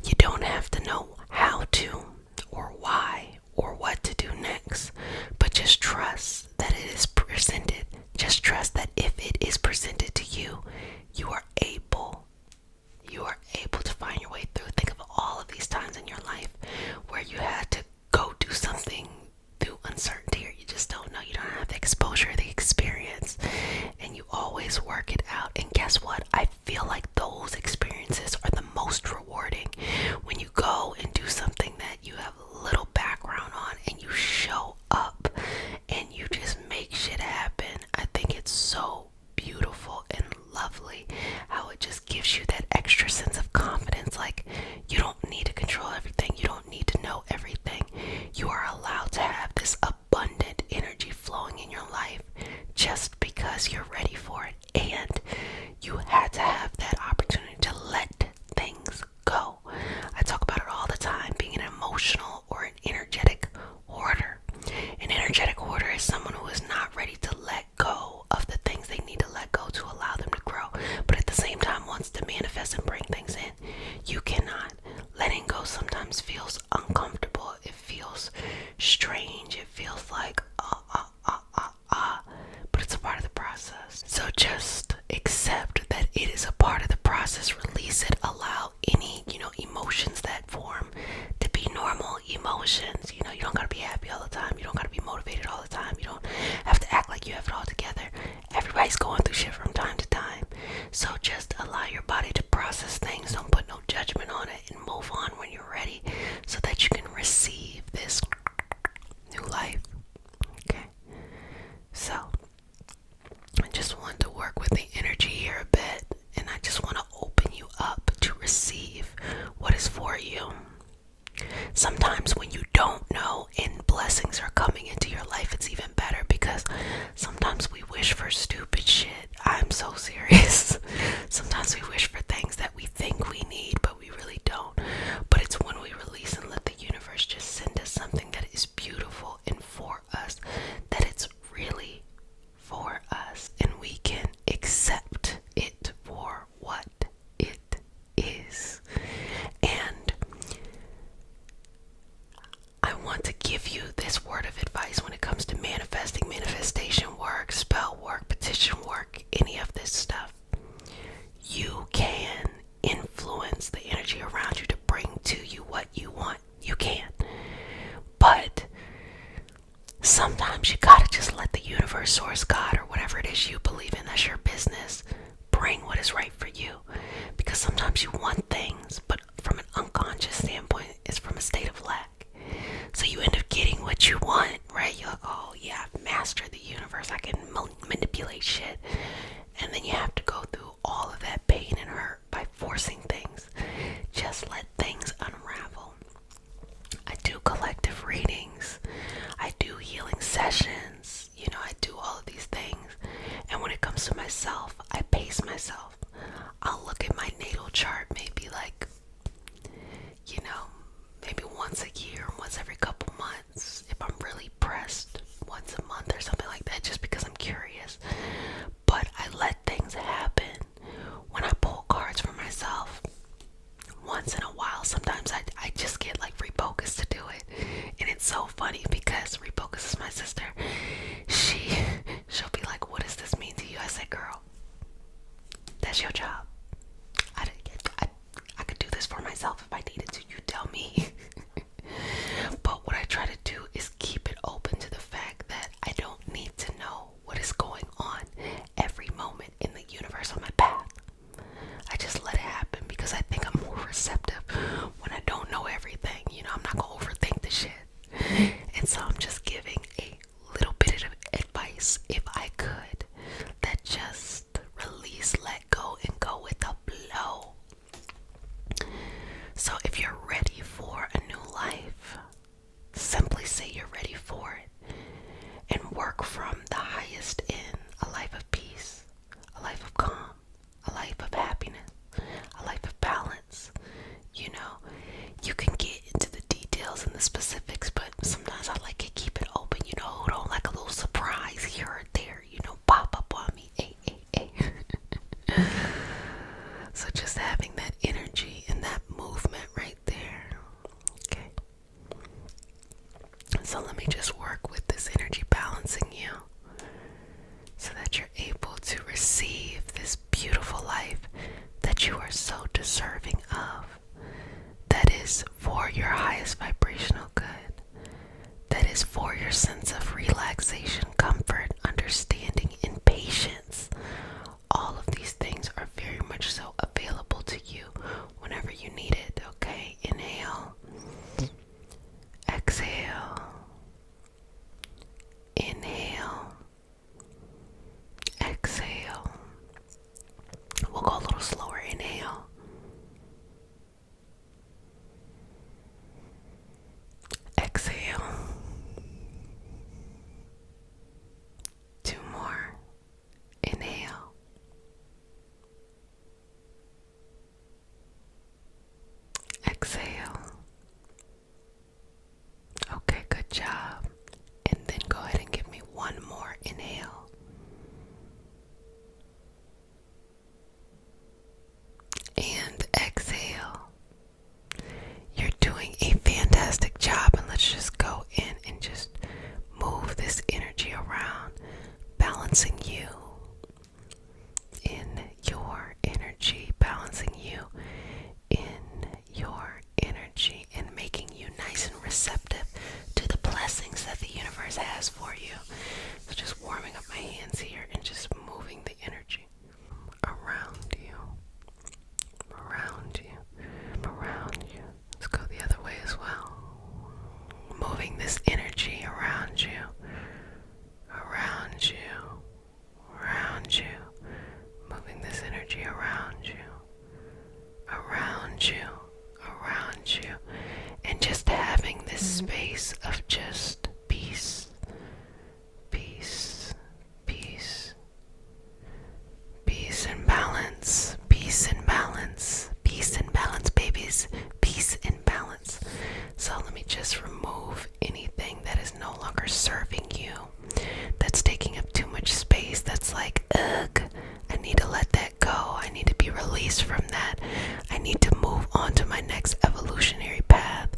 You don't have to know how to or why or what to do next, but just trust that it is presented. Just trust that if it is presented to you, you are able to find your way through. Think of all of these times in your life where you had to go do something through uncertainty, or you just don't know, you don't have the exposure, the experience, and you always work it out. And guess what? I feel like those experiences are the most rewarding when you go and do something that you have little background on and you show up and you just make shit happen. I think it's so beautiful and lovely how it just gives you that extra sense of confidence. Like, you don't need to control everything, you don't need to know everything. You are allowed to have this abundant energy flowing in your life just because you're ready for it, and you had to have that opportunity to let things go. I talk about it all the time, being an emotional or an energetic hoarder. An energetic hoarder is someone who is not ready to let go of the things they need to let go to allow them to grow, but at the same time wants to manifest and bring things in. You cannot. Letting go sometimes feels uncomfortable. It feels strange. It feels like but it's a part of the process. So just accept that it is a part of the process. Release it. Allow any, emotions that form to be normal emotions. You don't gotta be happy all the time. You don't gotta be motivated all the time. You don't have to act like you have it all together. Everybody's going through shit from time to time. So just allow your body to process things. Don't put no judgment on it, and move on when you're ready so that you can receive this new life. Okay? So I just want to work with the energy here a bit, and I just want to open you up to receive what is for you. Sometimes when you don't know and blessings are coming into your life, it's even better, because sometimes we wish for stupid shit. I'm so serious. Sometimes we wish for things that we think we need, but we really don't. But it's when we release and let the universe just send us something that is beautiful and for us, that it's really for us, and we can accept it for what it is. And I want to give you this word of advice when it comes to manifesting, manifestation work, spell work, petition work, any of this stuff. You can influence the energy around you to bring to you what you want. You can. But sometimes you gotta just let the universe, source, God, or whatever it is you believe in, that's your business, bring what is right for you. Because sometimes you want things, but from an unconscious standpoint, it's from a state of lack. So you end up getting what you want, right? You're like, oh yeah, I've mastered the universe, I can manipulate shit. And then you have to go through all of that pain and hurt by forcing things. Just let things this for myself if I needed to. You tell me. But what I try to do is keep it open to the fact that I don't need to know what is going on every moment in the universe on my path. I just let it happen because I think I'm more receptive when I don't know everything. You know, I'm not gonna overthink the shit. And so I'm just giving a little bit of advice, if I could, that just release, let go, and go with the flow. So if you're ready for a new life, simply say you're ready for it and work from the highest in a life of peace, a life of calm, a life of happiness, a life of balance. You know, you can get into the details and the specifics, but sometimes I like to keep it open, you know, don't like a little surprise here or there, you know, pop up on me. So just having that energy and that movement right there. Okay. So let me just work with this energy balancing you so that you're able to receive this beautiful life that you are so deserving of, that is for your highest vibrational good, that is for your sense of relaxation, comfort, understanding, and patience. All of these things are very much so available to you whenever you need it. Okay, inhale, exhale, inhale, exhale. We'll go a little slower. Inhale, exhale. 2 more. Inhale, exhale. Okay, good job. And then go ahead and give me 1 more. Inhale, and exhale. You're doing a fantastic job, and let's just go in and just move this energy around, balancing you in your energy, balancing you in your energy, and making you nice and receptive to the blessings that the universe has for you. So just warming up my hands here and just moving the energy around you, around you, around you. Let's go the other way as well. Moving this energy around you, around you, around you. Moving this energy around you, around you, around you. And just having this space of just peace, peace, peace, peace and balance, peace and balance, peace and balance, babies, peace and balance. So let me just remove anything that is no longer serving you, that's taking up too much space, that's like, ugh, I need to let that go. I need to be released from that. I need to move on to my next evolutionary path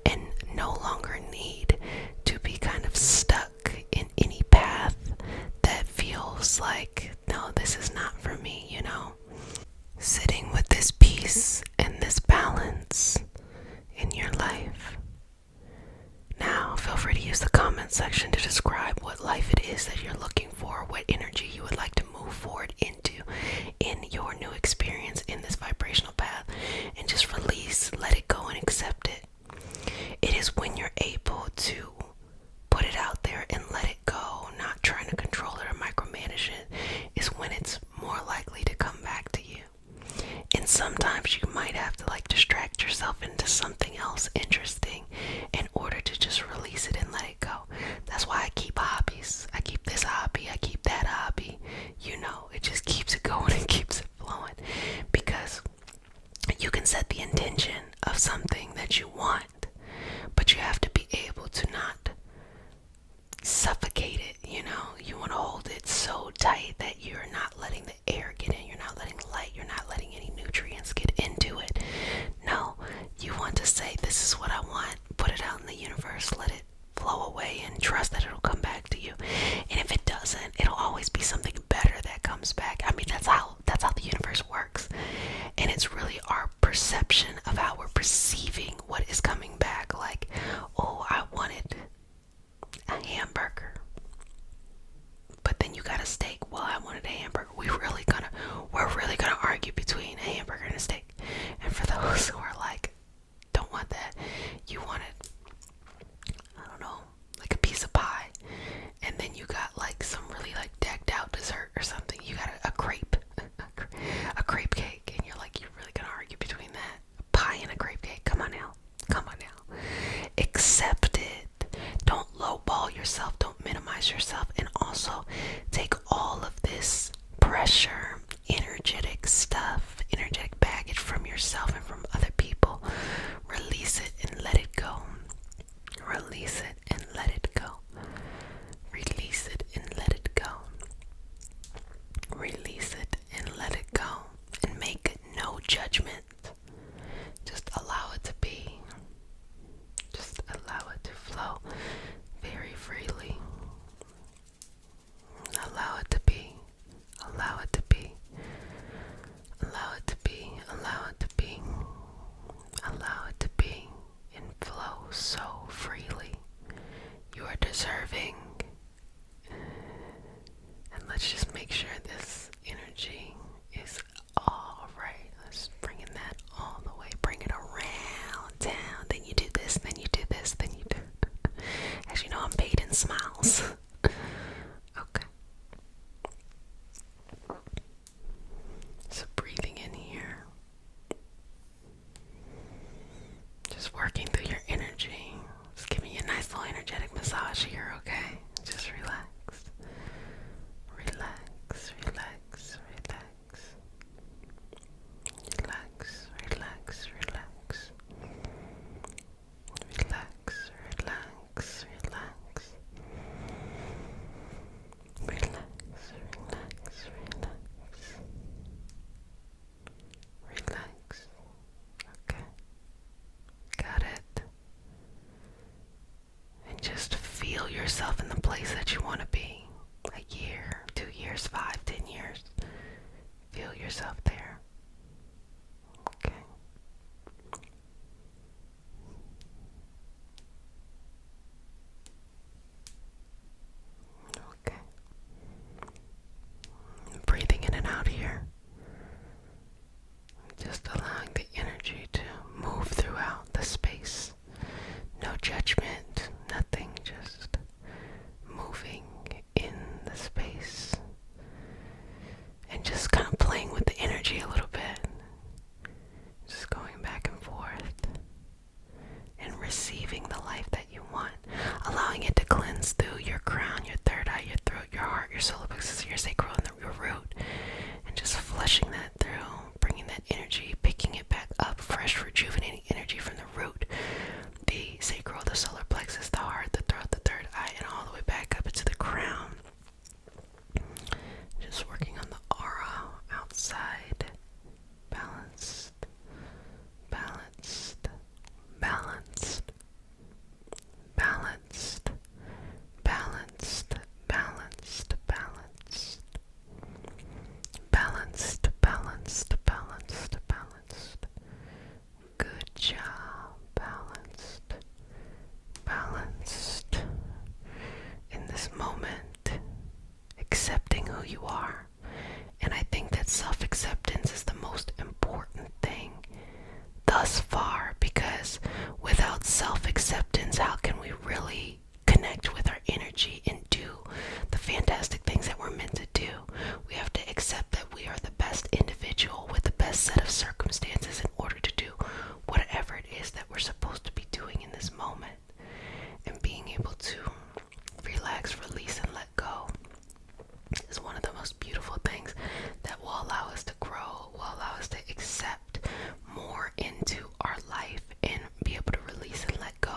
and no longer need to be kind of stuck in any path that feels like, no, this is not for me, you know? Sitting with this peace and this balance in your life. Now, feel free to use the comment section to describe what life it is that you're looking for, what energy you would like to move forward into in your new experience in this vibrational path, and just release, let it go, and accept it. It is when you're able to put it out there and let it go, not trying to control it or micromanage it, is when it's more likely to come back to you. And sometimes you might have to like distract yourself into something else interesting in order to just release it and let it go. That's why I keep hobbies. I keep this hobby, I keep that hobby. You know, it just keeps it going and keeps it flowing, because you can set the intention of something that you want, but you have to be able to not suffocate it. You know, you want to hold it so tight that you're not letting the air get in, you're not letting light, you're not letting any nutrients get into it. No, you want to say, this is what I want, put it out in the universe, let it flow away, and trust that it'll come back to you. And if it doesn't, it'll always be something better that comes back. I mean, that's how the universe works. And it's really our perception of how we're perceiving what is coming back. Like, oh, I wanted a hamburger, but then you got a steak. Well, I wanted a hamburger. We're really gonna argue between a hamburger and a steak. And for those who are like, don't want that, you wanted, I don't know, like a piece of pie, and then you got like some really like decked out dessert or something. You got a crepe, a crepe cake, and you're like, you're really gonna argue between that, a pie and a crepe cake? Come on now, accept it. Don't lowball yourself, don't minimize yourself, and also take all of this pressure, energetic stuff, energetic baggage from yourself and from other people. Release it and let it go. Release it and let it go. Release it and let it go. Release it and let it go. And make no judgment. Just allow it to be. Just allow it to flow very freely. Allow it to be. Allow it to be. Allow it to be. Allow it to be. Allow it to be. And flow so freely. You are deserving. And let's just make sure this energy is all right. Let's bring in that all the way. Bring it around down. Then you do this, then you do this, then you do. As you know, I'm paid in smiles. Okay. So breathing in here. Just working through your energy. Just giving you a nice little energetic massage here, okay? Just relax. Relax, relax, relax. Relax, relax, relax. Relax, relax, relax. Relax, relax, relax. Relax. Okay. Got it. And just feel yourself in the place that you want to be. A year, 2 years, 5, 10 years. Feel yourself there. Okay. Okay. Breathing in and out here. Just allowing the energy to move throughout the space. No judgment, nothing, just moving in the space. And just kind of playing with the energy a little bit. Just going back and forth. And receiving the life that you want. Allowing it to cleanse through your crown, your third eye, your throat, your heart, your solar plexus, your sacral, and your root. And just flushing that through, bringing that energy, picking it back up, fresh, rejuvenating energy from the root, the sacral, the solar plexus, the heart, the throat, the third eye, and all the way back up into the crown. Just working on the aura outside. Balanced, balanced, balanced, balanced, balanced, balanced, balanced. Balanced, balanced, balanced, balanced. Good job. Balanced, balanced. In this moment, accepting who you are. And I think that self-acceptance is the most important thing thus far, because without self-acceptance, how can we really connect with our energy and do the fantastic things that we're meant to do? We have to accept that we are the best individual with the best set of circumstances in order to do whatever it is that we're supposed to be doing in this moment. And being able to relax, release, and let go is one of the most beautiful things that will allow us to grow, will allow us to accept more into our life and be able to release and let go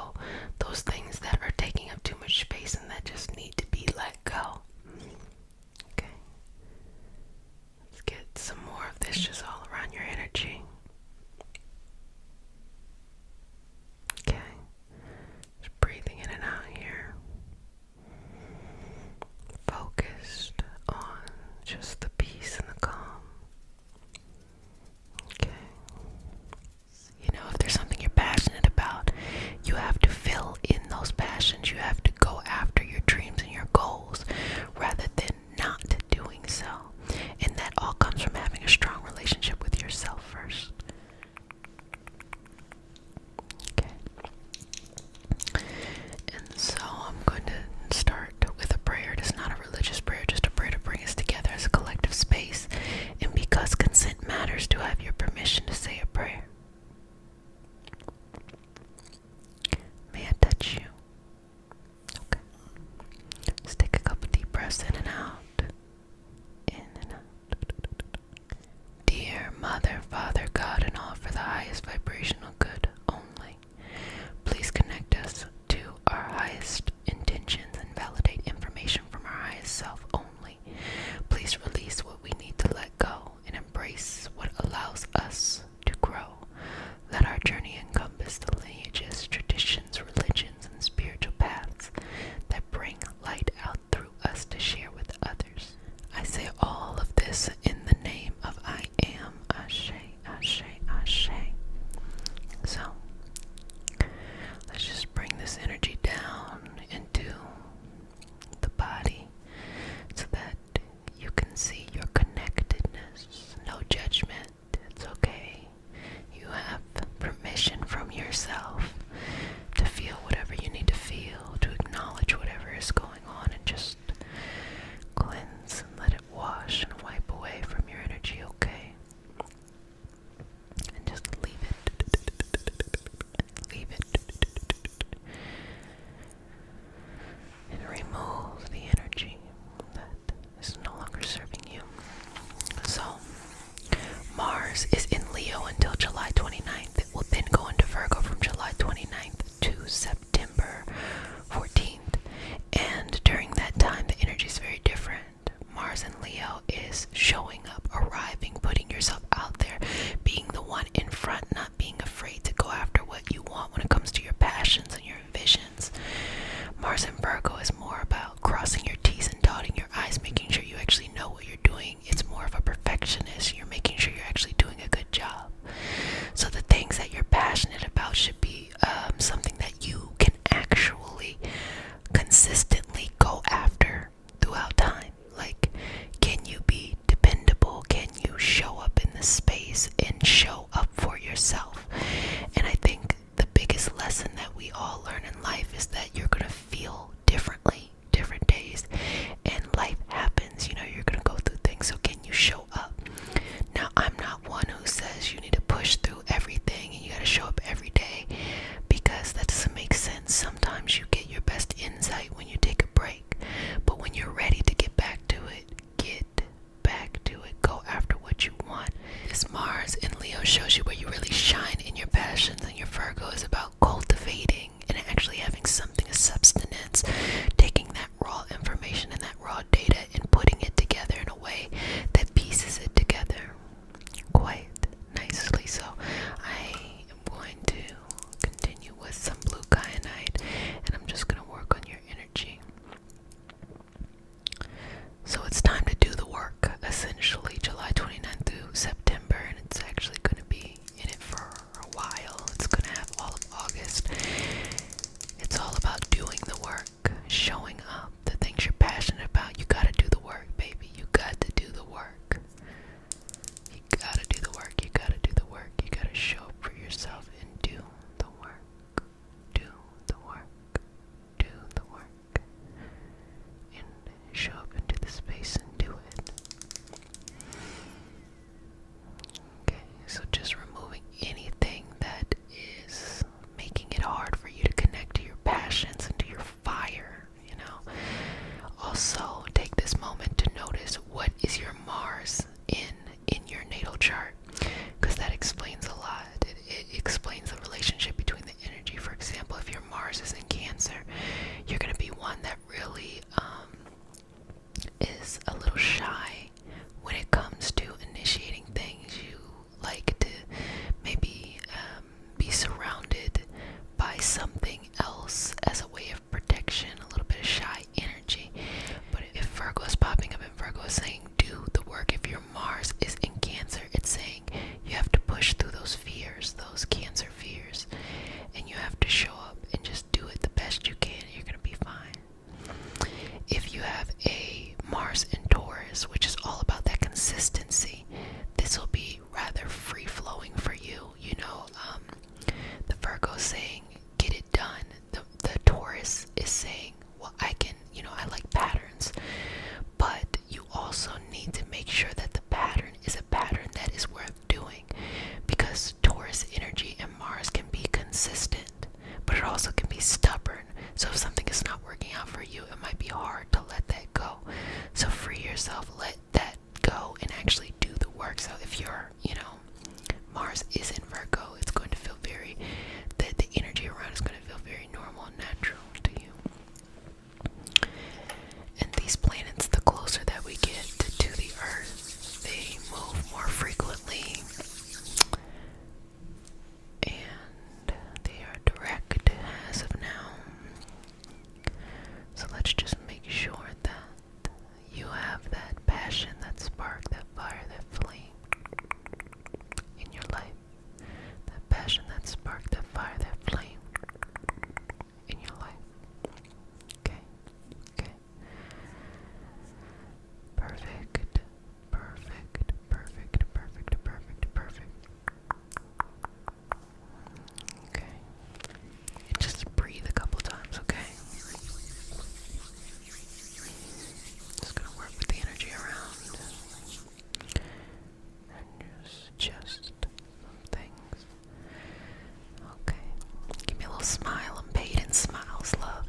smile. I'm paid in smiles, love.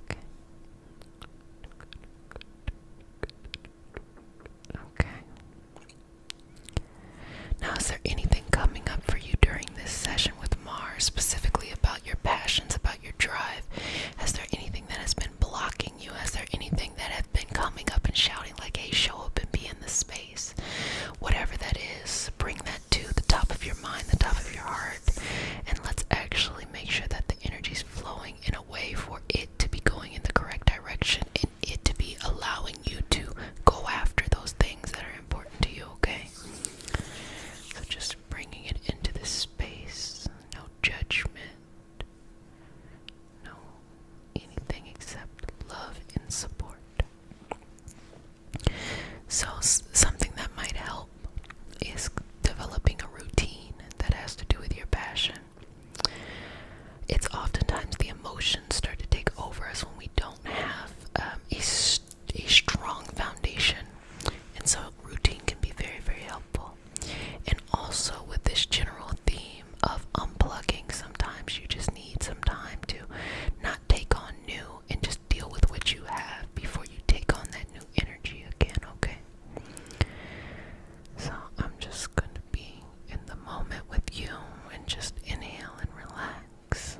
Okay. Okay. Now, is there anything coming up for you during this session with Mars, specifically about your passions, about your drive? Has there anything that has been blocking you? Has there anything that has been coming up and shouting like, hey, show up and be in this space? Whatever that is, bring that to the top of your mind, the top of your heart, and let's actually make sure that the energy is flowing in a way for it to be going in the correct direction and it to be allowing you to go after those things that are important to you, okay? So just bringing it into this space, no judgment, no anything except love and support. So something that might help is developing a routine that has to do with your passion. It's oftentimes the emotions start to take over us when we don't have a strong foundation, and so routine can be very, very helpful. And also with this general theme of unplugging, sometimes you just need some time to not take on new and just deal with what you have before you take on that new energy again, okay? So I'm just going to be in the moment with you and just inhale and relax.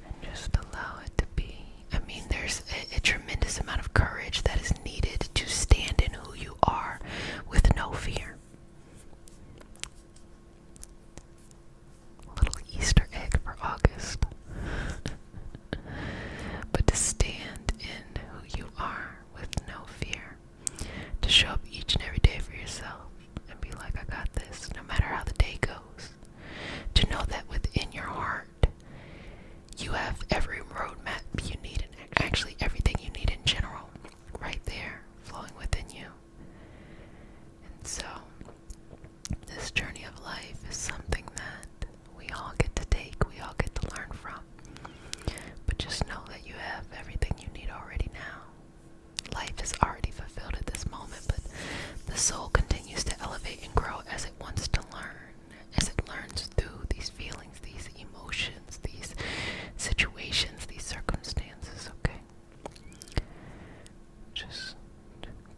And just allow it to be. I mean, there's a tremendous amount of courage that is needed to stand in who you are with no fear. A little Easter egg for August. But to stand in who you are with no fear. To show up each and every day for yourself and be like, I got this, no matter how the day goes. To know that within your heart, you have every roadmap you need, and actually everything you need in general, right there, flowing within you. And so, this journey of life is something that we all get to take, we all get to learn from. But just know that you have everything you need already now. Life is already fulfilled at this moment, but the soul continues to elevate and grow as it wants to learn, as it learns through these feelings, these emotions, these situations, these circumstances, okay? Just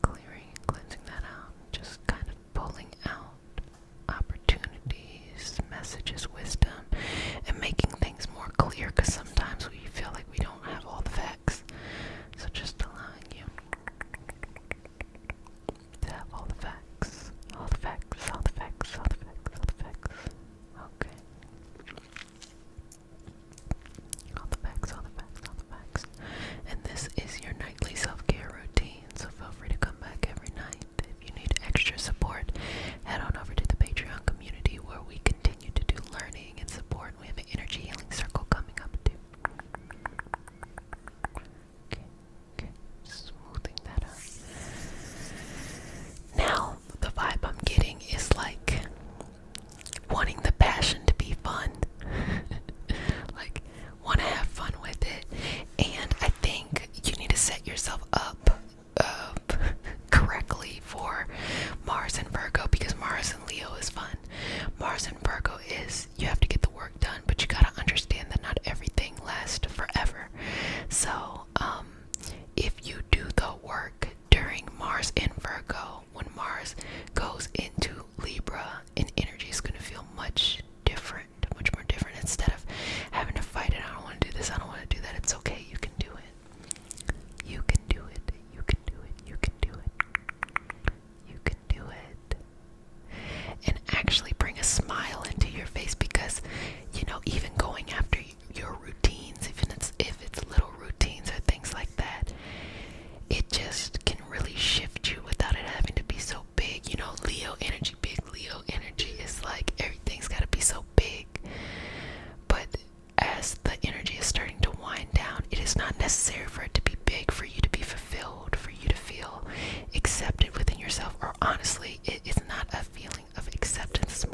clearing and cleansing that out, just kind of pulling out opportunities, messages, wisdom, and making things more clear, because sometimes we feel like we don't have all the facts. So just allowing you to have all the facts, all the facts, all the facts, all the facts, all the facts. Okay. All the facts, all the facts, all the facts. And this is your nightly self-care routine, so feel free to come back every night. If you need extra support, head on over to the Patreon community where we continue to do learning and support. We have an energy healing circle coming up too. Okay, smoothing that out. Now, the vibe I'm getting is like wanting the passion to be fun. Like, want to have fun with it. And I think you need to set yourself up correctly for Mars and Virgo, because Mars and Leo is fun. Mars and Virgo is you have to get the work done, but you gotta understand that not everything lasts forever. So, if you do the work during Mars and Virgo, when Mars goes into Libra, and energy is gonna feel much different, much more different. Instead of having to fight it, I don't want to do this, I don't want to do that. It's okay, you can do it. You can do it. You can do it. You can do it. You can do it. And actually bring a smile into your face, because even going after your routines, even if it's little routines or things like that, it just can really shift you without it having to be so big. Leo energy, big Leo energy is like everything's got to be so big. But as the energy is starting to wind down, it is not necessary for it to be big for you to be fulfilled, for you to feel accepted within yourself. Or honestly, it is not a feeling of acceptance.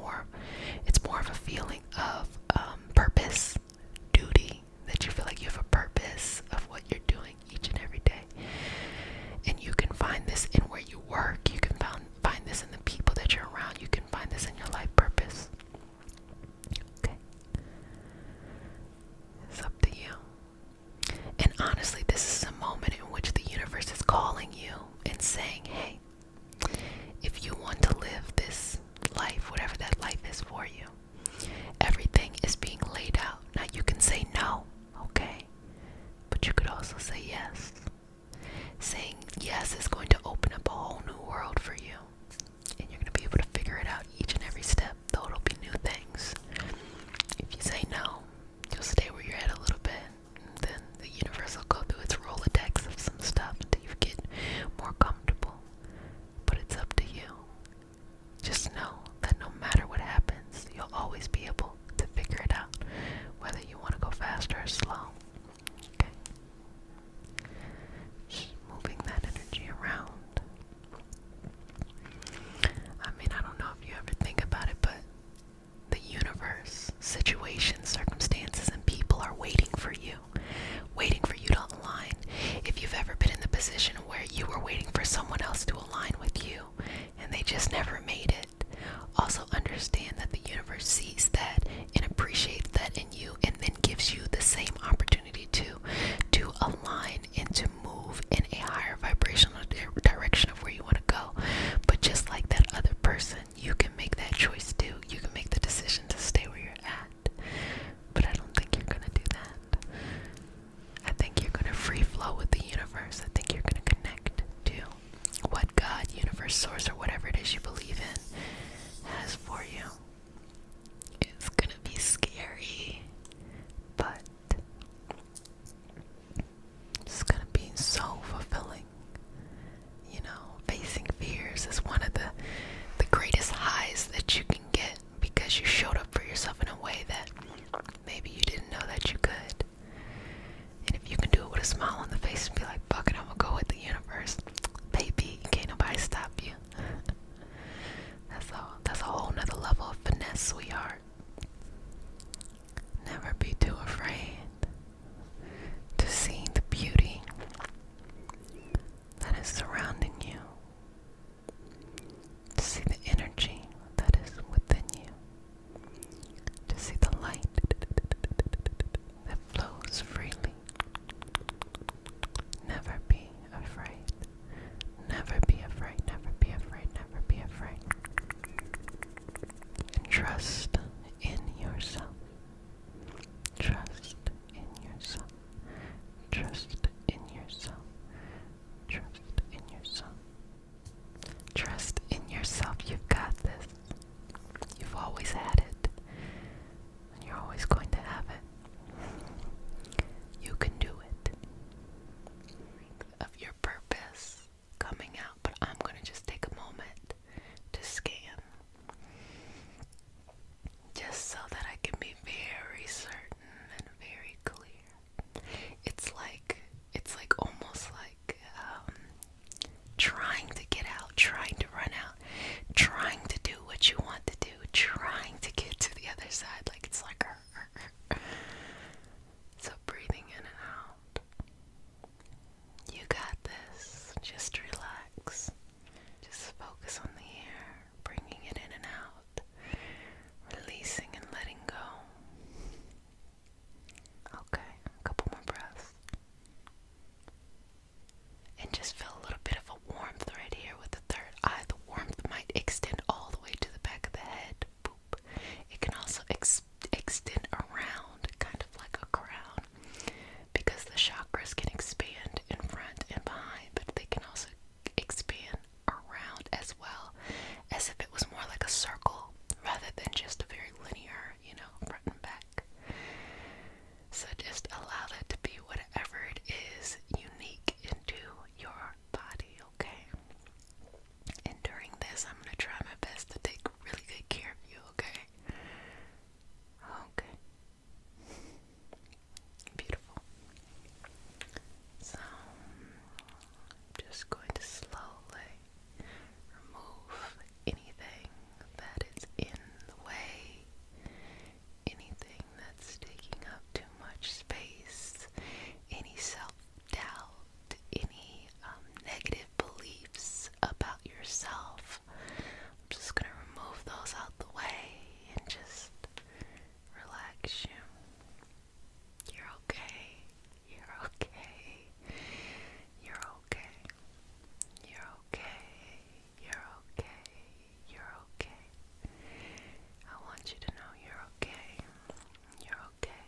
It's more of a feeling of purpose, duty, that you feel like you have a purpose of what you're doing each and every day. And you can find this in where you work. You can find this in the people that you're around. You can find this in your life purpose. trust in yourself. Trust in yourself. Trust in yourself. Trust in yourself. Trust in yourself. You've got this. You've always had it. And you're always going to have it. You can do it. Of your purpose coming out, but I'm going to just take a moment to scan. Just so that I can be very certain and very clear. It's like almost like trying to get out, trying to run out, trying to do what you want to do, trying to get to the other side. Like it's like so breathing in and out. You got this. Just relax. Just focus on the air, bringing it in and out, releasing and letting go. Okay, a couple more breaths. And just feel a little bit of a warmth right here with the third eye. The warmth might extend all the way to the back of the head. Boop. It can also extend around, kind of like a crown, because the chakras can expand in front and behind, but they can also expand around as well, as if it was more like a circle rather than just a very linear, front and back. So just allow that to be whatever it is unique into your body, okay? And during this, I'm going to try my best to take really good care of you, okay? Okay. Beautiful. So, I'm just going to slowly remove anything that is in the way, anything that's taking up too much space, any self-doubt, any negative beliefs about yourself. I'm just going to remove those out the way and just relax you. You're okay. You're okay. You're okay. You're okay. You're okay. You're okay. I want you to know you're okay. You're okay.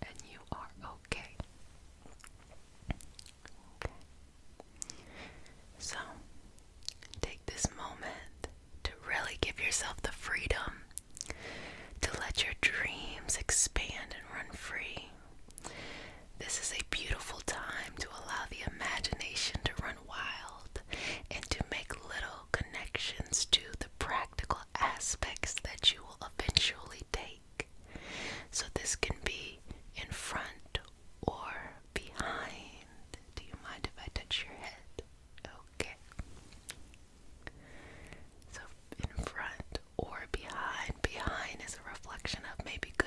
And you are okay. Okay. So, take this moment to really give yourself the freedom to let your dreams expand and run free. This is a beautiful time to allow the imagination to run wild and to make little connections to the practical aspects that you will eventually take. So this can be in front or behind. Do you mind if I touch your head? Okay. So in front or behind. Behind is a reflection of maybe good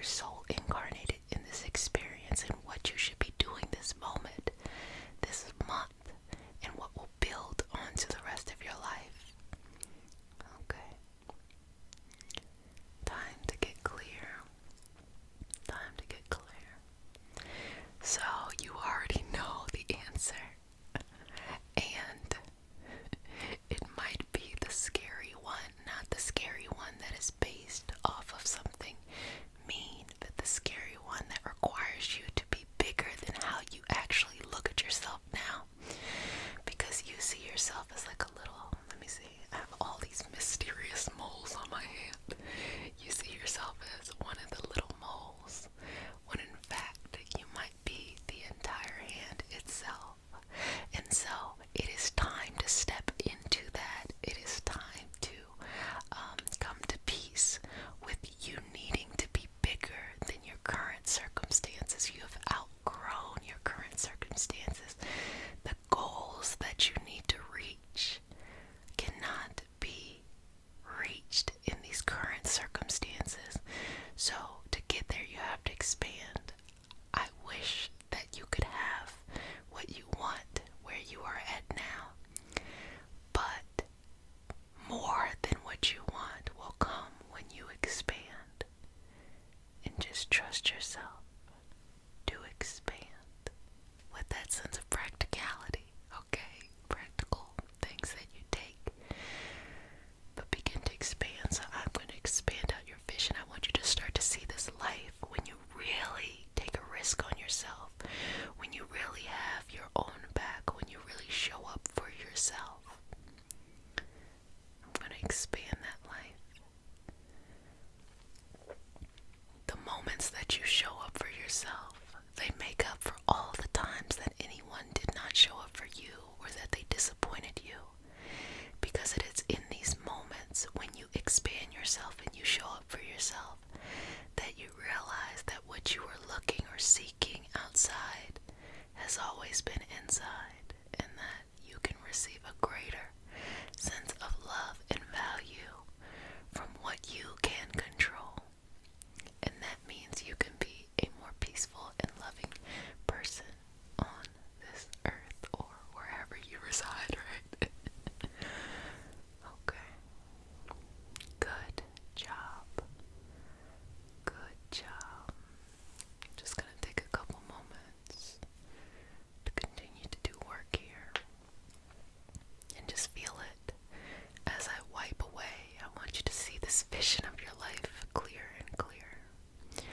your soul incarnated in this experience and what you should be doing this moment, this month, and what will build onto the rest of your life. Okay. Time to get clear. Time to get clear. So you already know the answer. And it might be the scary one, not the scary one that is based off of something mean, but the scary one that requires you to be bigger than how you actually look at yourself now. Because you see yourself as like a little, let me see, I have all these mysterious moles on my hand. You see yourself as one of the little moles, when in fact you might be the entire hand itself. And so it is time to step into that. It is time to come to peace with you needing to be bigger than your current circumstances. You have outgrown your current circumstances. The goals that you need to reach cannot be reached in these current circumstances. So to get there, you have to expand. I wish that you could have what you want where you are at now, but more than what you want will come when you expand. And just trust yourself to expand with that sense of practicality, okay? Practical things that you take, but begin to expand. So I'm going to expand out your vision. I want you to start to see this life when you really take a risk on yourself, when you really have your own back, when you really show up for yourself. I'm going to expand that life. The moments that you show up for yourself, they make up for all the times that anyone did not show up for you or that they disappointed you. Because it is in these moments when you expand yourself and you show up for yourself that you realize that what you were looking or seeking outside has always been inside, and that you can receive a greater sense of love and value from what you can control. And that means you can be a more peaceful and loving person on this earth or wherever you reside, right? Okay. Good job. Good job. I'm just going to take a couple moments to continue to do work here. And just feel it. As I wipe away, I want you to see this vision of your life clearer and clearer.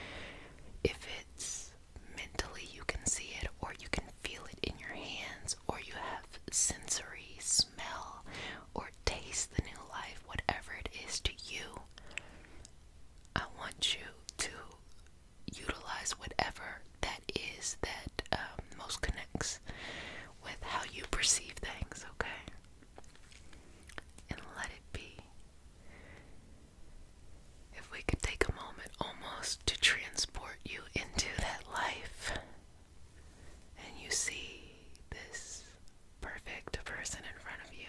If it's mentally, you can see it, or you can feel it in your hands, or you have sensory smell or taste the new life, whatever it is to you, I want you to utilize whatever that is that most connects with how you perceive things, okay? And let it be. If we could take a moment almost to transport you into that life, and you see this perfect person in front of you,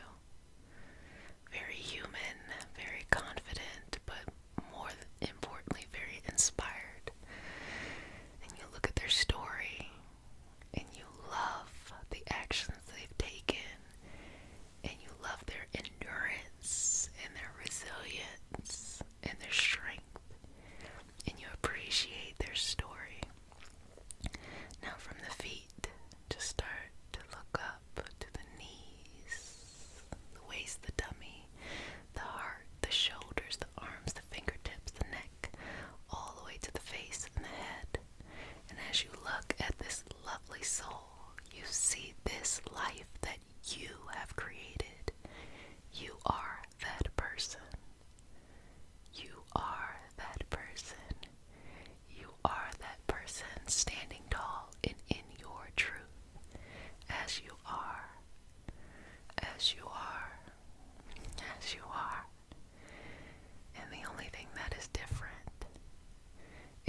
very human, very confident, but more importantly, very inspired. And you look at their story, and you love the actions they've taken, and you love their endurance, and their resilience, and their strength, and you appreciate their story. Now from the feet, just start to look up to the knees, the waist, the tummy, the heart, the shoulders, the arms, the fingertips, the neck, all the way to the face and the head. And as you look at this lovely soul, you see this life that you have created. You are that person. You are that person. You are that person standing tall and in your truth, as you are, as you are, as you are. And the only thing that is different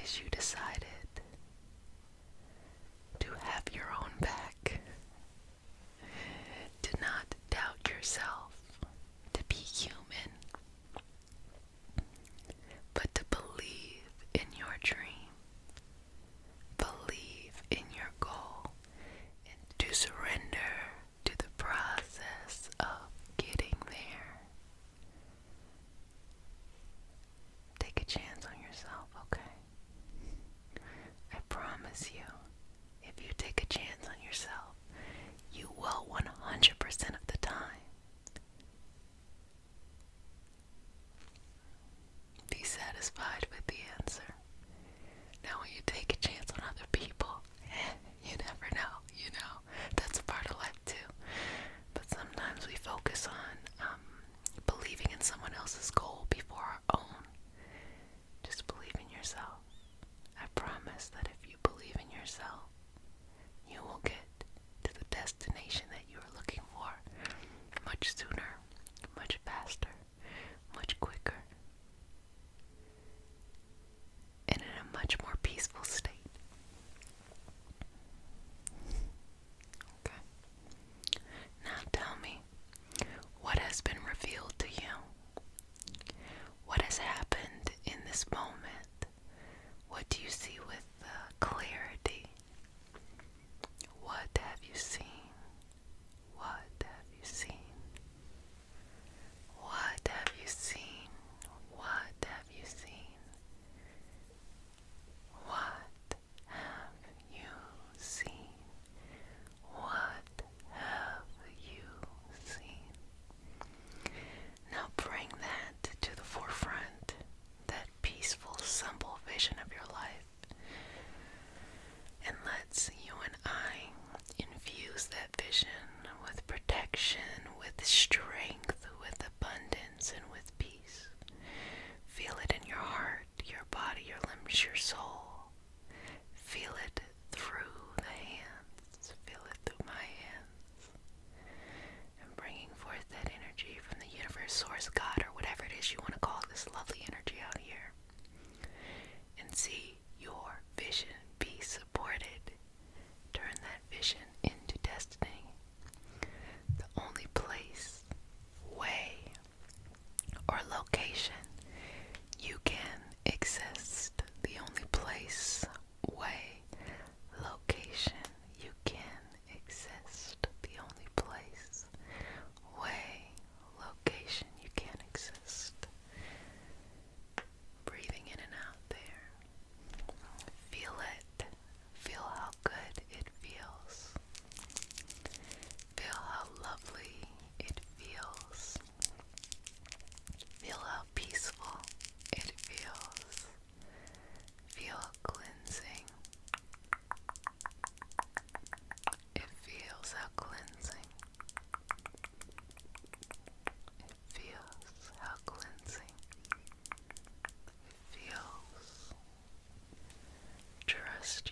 is you decided to have your own back. yourself, you will 100% of the time. Be satisfied with the answer. Now when you take a chance on other people, you never know, that's a part of life too. But sometimes we focus on believing in someone else's goal before our own. Just believe in yourself. I promise that if you believe in yourself, you will get to the destination that you are looking for much sooner, much faster, much quicker, and in a much more peaceful state. Okay. Now tell me, what has been revealed to you? What has happened in this moment? What do you see with clarity? What have you seen? What have you seen? What have you seen? What have you seen? What have you seen? What have you seen? Now bring that to the forefront, that peaceful, simple vision of your life. And let's you and I infuse that vision with protection, with strength, with abundance, and with peace. Feel it in your heart, your body, your limbs, your soul. Feel it through the hands. Feel it through my hands. And bringing forth that energy from the universe, source, God, or whatever it is you want to call this lovely energy out here. And see your vision be supported. Turn that vision into destiny. The only place, way, or location you can exist. The only place, way, location you can exist. The only place, way, location you can exist. Breathing in and out there. Feel it. Feel how good it feels. Feel how lovely it feels. Feel how peaceful it feels. Feel cleansing. It feels how cleansing. It feels how cleansing. It feels. Trust